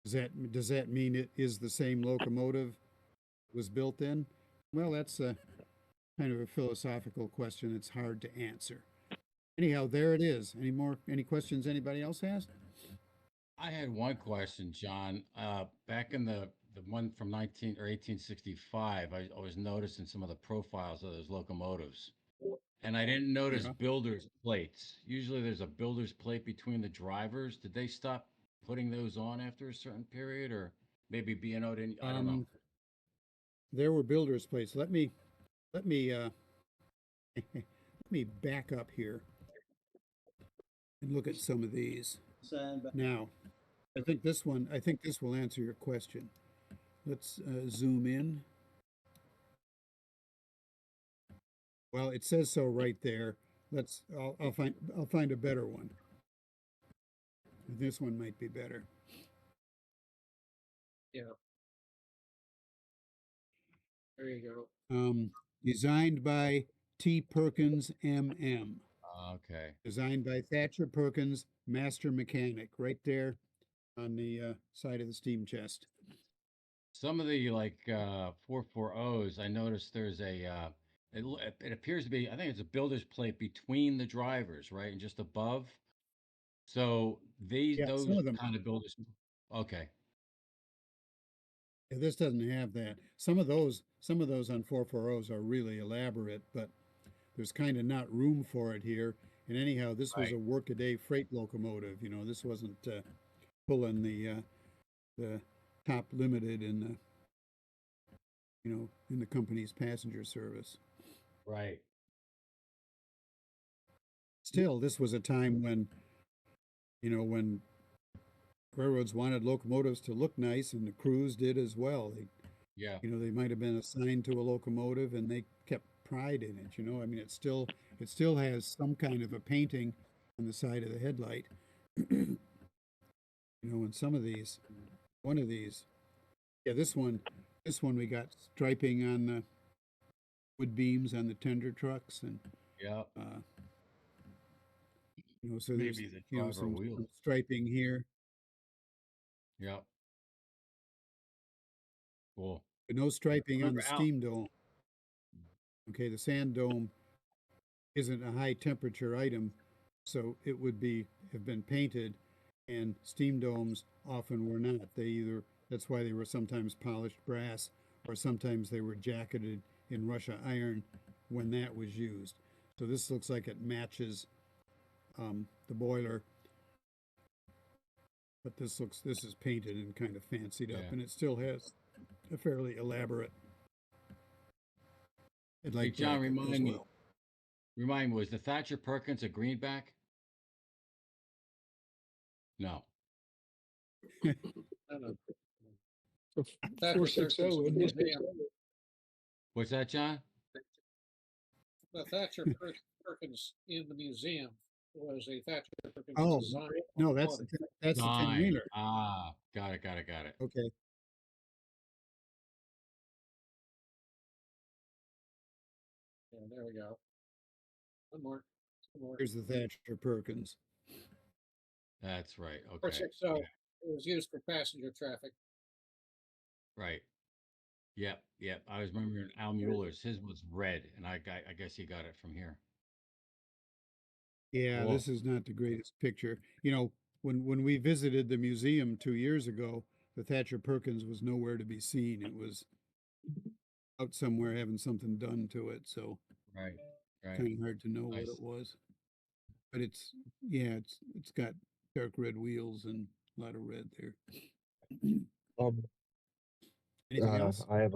Does that mean it is the same locomotive was built in? Well, that's a kind of a philosophical question. It's hard to answer. Anyhow, there it is. Any questions anybody else has? I had one question, John. Back in the one from 1865, I was noticing some of the profiles of those locomotives, and I didn't notice Yeah. builder's plates. Usually, there's a builder's plate between the drivers. Did they stop putting those on after a certain period, or maybe B&O didn't? I don't know. There were builders' plates. Let me let me back up here and look at some of these. Now, I think this will answer your question. Let's zoom in. Well, it says so right there. I'll find a better one. This one might be better. Yeah. There you go. Designed by T. Perkins, M.M. Okay. Designed by Thatcher Perkins, master mechanic, right there on the side of the steam chest. Some of the 440s, I noticed there's it appears to be, I think it's a builder's plate between the drivers, right? And just above. So Yeah, those some of them. kind of builders. Okay. Yeah, this doesn't have that. Some of those on 440s are really elaborate, but there's kind of not room for it here. And anyhow, this was Right. a workaday freight locomotive. This wasn't pulling the top limited in the, in the company's passenger service. Right. Still, this was a time when, when railroads wanted locomotives to look nice, and the crews did as well. Yeah. They might have been assigned to a locomotive, and they kept pride in it. I mean, it still has some kind of a painting on the side of the headlight. And some of these, one of these, yeah, this one we got striping on the wood beams on the tender trucks, and Yeah. so there's Maybe the driver some wheel. striping here, Yeah. Cool. but no striping on Remember the Al? steam dome. Okay, the sand dome isn't a high temperature item, so it would have been painted, and steam domes often were not. That's why they were sometimes polished brass, or sometimes they were jacketed in Russia iron when that was used. So this looks like it matches the boiler, but this is painted and kind of fancied up, Yeah. and it still has a fairly elaborate Hey, John, bracket as well. remind me, was the Thatcher Perkins a greenback? No. I don't know. Thatcher 460, Perkins isn't it? Museum. What's that, John? The Perkins in the museum was a Thatcher Perkins Oh, design. no, that's the 10-wheeler. Ah, got it. Okay. Yeah, there we go. One more. Here's the Thatcher Perkins. That's right. Okay. 460. Yeah. It was used for passenger traffic. Right. Yep. I was remembering Al Mueller's. His was red, and I guess he got it from here. Yeah, Cool. this is not the greatest picture. When we visited the museum 2 years ago, the Thatcher Perkins was nowhere to be seen. It was out somewhere having something done to it, so Right. kind of hard to know what Nice. it was. But it's got dark red wheels and a lot of red there. Anything else? I have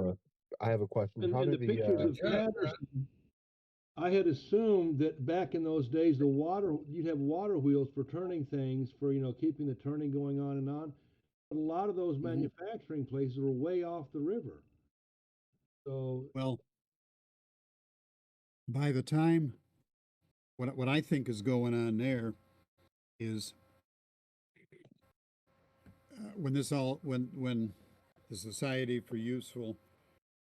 a question. And, How and do the pictures of Yeah. Patterson, I had assumed that back in those days, you'd have water wheels for turning things for, keeping the turning going on and on. But a lot of those manufacturing places were way off the river. So, Well, by the time what I think is going on there is when the Society for Useful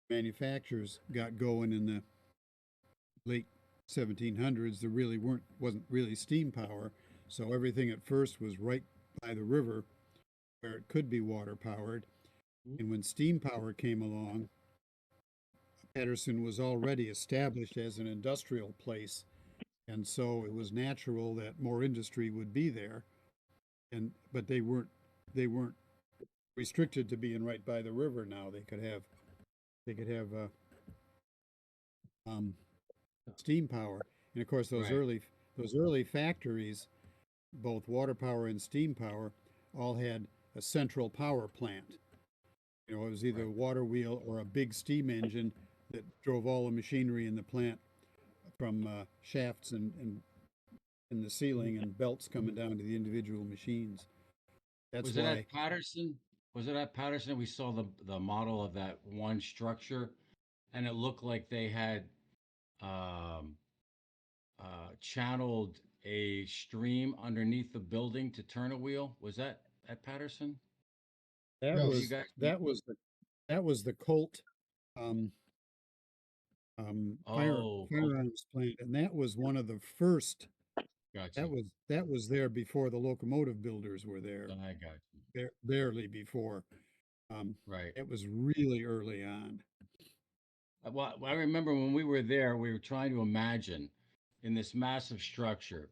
Manufacturers got going in the late 1700s, there really wasn't really steam power, so everything at first was right by the river where it could be water powered. And when steam power came along, Patterson was already established as an industrial place, and so it was natural that more industry would be there. But they weren't restricted to being right by the river. Now they could have steam power, and of course those Right. early factories, both water power and steam power, all had a central power plant. It was either a water wheel or a big steam engine that drove all the machinery in the plant from shafts and in the ceiling and belts coming down to the individual machines. That's Was it why. at Patterson? Was it at Patterson we saw the model of that one structure, and it looked like they had um, channeled a stream underneath the building to turn a wheel? Was that at Patterson? That Yes. You was guys? that was the Colt Oh, firearms plant, and that was one of the first. gotcha. That was there before the locomotive builders were there. I got you. Barely before. Right. It was really early on. Well, I remember when we were there, we were trying to imagine in this massive structure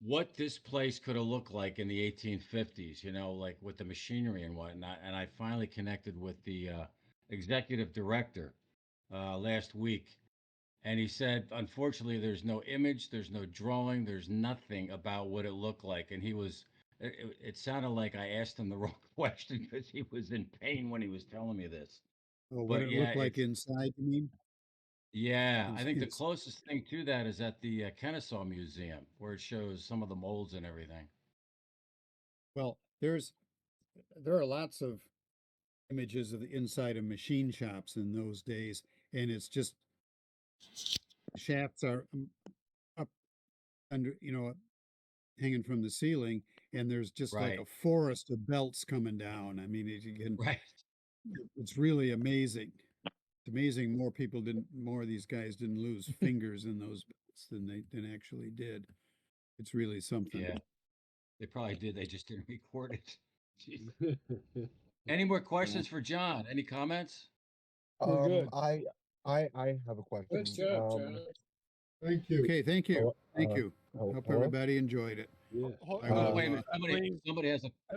what this place could have looked like in the 1850s, like with the machinery and whatnot. And I finally connected with the executive director last week. And he said, unfortunately, there's no image, there's no drawing, there's nothing about what it looked like. And he was it sounded like I asked him the wrong question because he was in pain when he was telling me this. Oh, what But it yeah, looked like it's inside, you mean? yeah. I think the It's closest thing to that is at the Kennesaw Museum, where it shows some of the molds and everything. well, there are lots of images of the inside of machine shops in those days, and it's just shafts are up under, hanging from the ceiling, and there's just like a Right, forest of belts coming down. I mean, you can, right. it's really amazing. It's amazing more of these guys didn't lose fingers in those belts than actually did. It's really something. Yeah, they probably did. They just didn't record it. Jeez. Any more Yeah. questions for John? Any comments? We're good. I have a Good question. job, John. Thank you. Okay, thank you. Hello, Thank you. Hope hello? everybody enjoyed it. Yes. I Oh, will, wait a minute. please.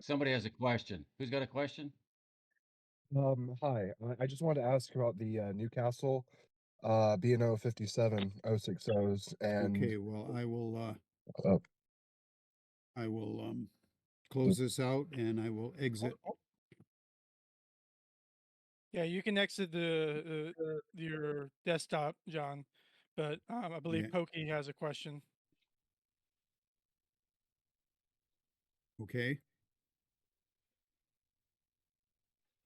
Somebody has a question. Who's got a question? Hi. I just wanted to ask about the Newcastle B&O 57060s and okay, well, uh, I will, close this out and I will exit. Yeah, you can exit your desktop, John, but I believe Yeah. Pokey has a question, Okay.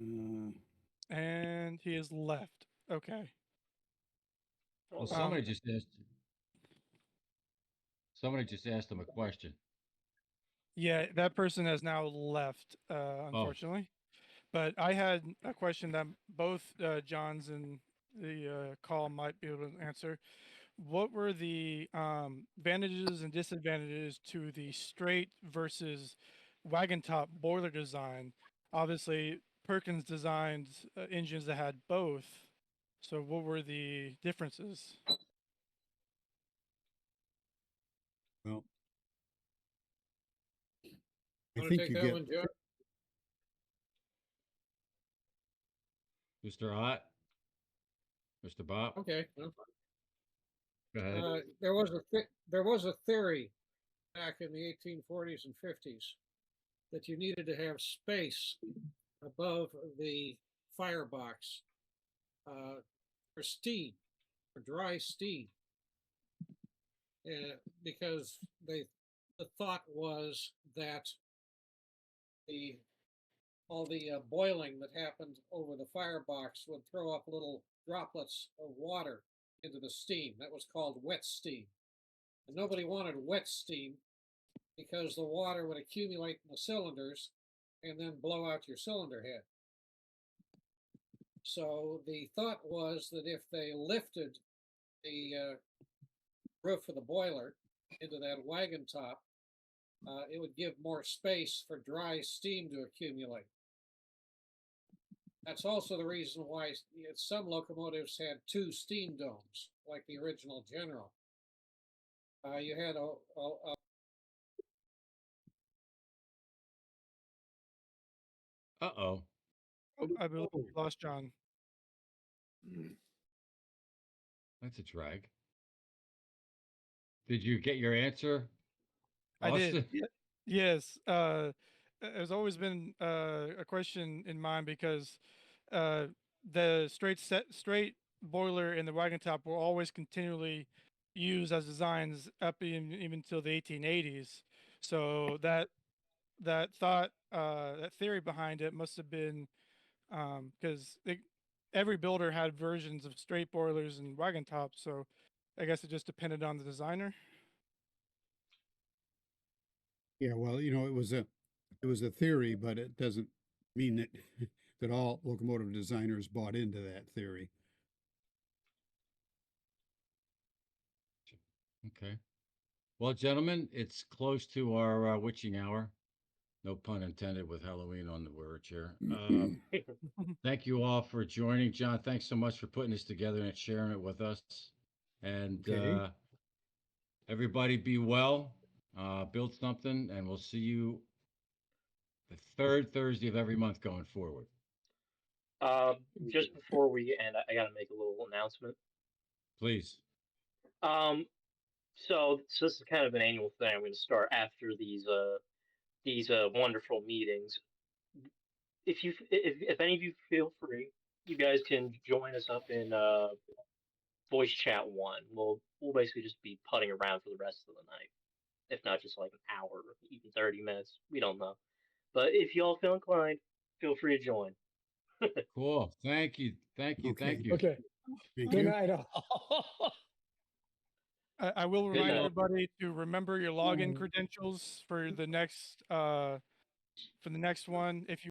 Uh, and he is left. Okay. Well, Um, somebody just asked him a question. Yeah, that person has now left, Oh, unfortunately. But I had a question that both Johns and the call might be able to answer. What were the advantages and disadvantages to the straight versus wagon top boiler design? Obviously, Perkins designed engines that had both. So, what were the differences? well, I Want to think take you that get, one, John? Mr. Ott, Mr. Bopp, Okay. No. go ahead. There was a theory back in the 1840s and 50s that you needed to have space above the firebox for steam, for dry steam, because the thought was that the all the boiling that happened over the firebox would throw up little droplets of water into the steam. That was called wet steam. And nobody wanted wet steam because the water would accumulate in the cylinders and then blow out your cylinder head. So the thought was that if they lifted the roof of the boiler into that wagon top, it would give more space for dry steam to accumulate. That's also the reason why some locomotives had two steam domes, like the original General. You had Uh-oh. Oh, I believe we lost John. That's a drag. Did you get your answer, I did. Austin? Yes. There's always been a question in mind because uh, the straight boiler and the wagon top were always continually used as designs up even till the 1880s. So that thought, that theory behind it must have been because every builder had versions of straight boilers and wagon tops. So I guess it just depended on the designer. yeah, well, it was a theory, but it doesn't mean that, that all locomotive designers bought into that theory. Okay. Well, gentlemen, it's close to our witching hour. No pun intended with Halloween on the words here. Thank you all for joining. John, thanks so much for putting this together and sharing it with us. And Okay. everybody be well, build something, and we'll see you the third Thursday of every month going forward. Just before we end, I got to make a little announcement. Please. So this is kind of an annual thing. I'm going to start after these these wonderful meetings. If any of you feel free, you guys can join us up in voice chat 1. We'll basically just be putting around for the rest of the night, if not just like an hour, even 30 minutes. We don't know. But if y'all feel inclined, feel free to join. Cool. Thank you. Thank you. Okay. Thank you. Okay. Thank Good you. night all. I will Good remind night. everybody to remember your login credentials for the next one. If you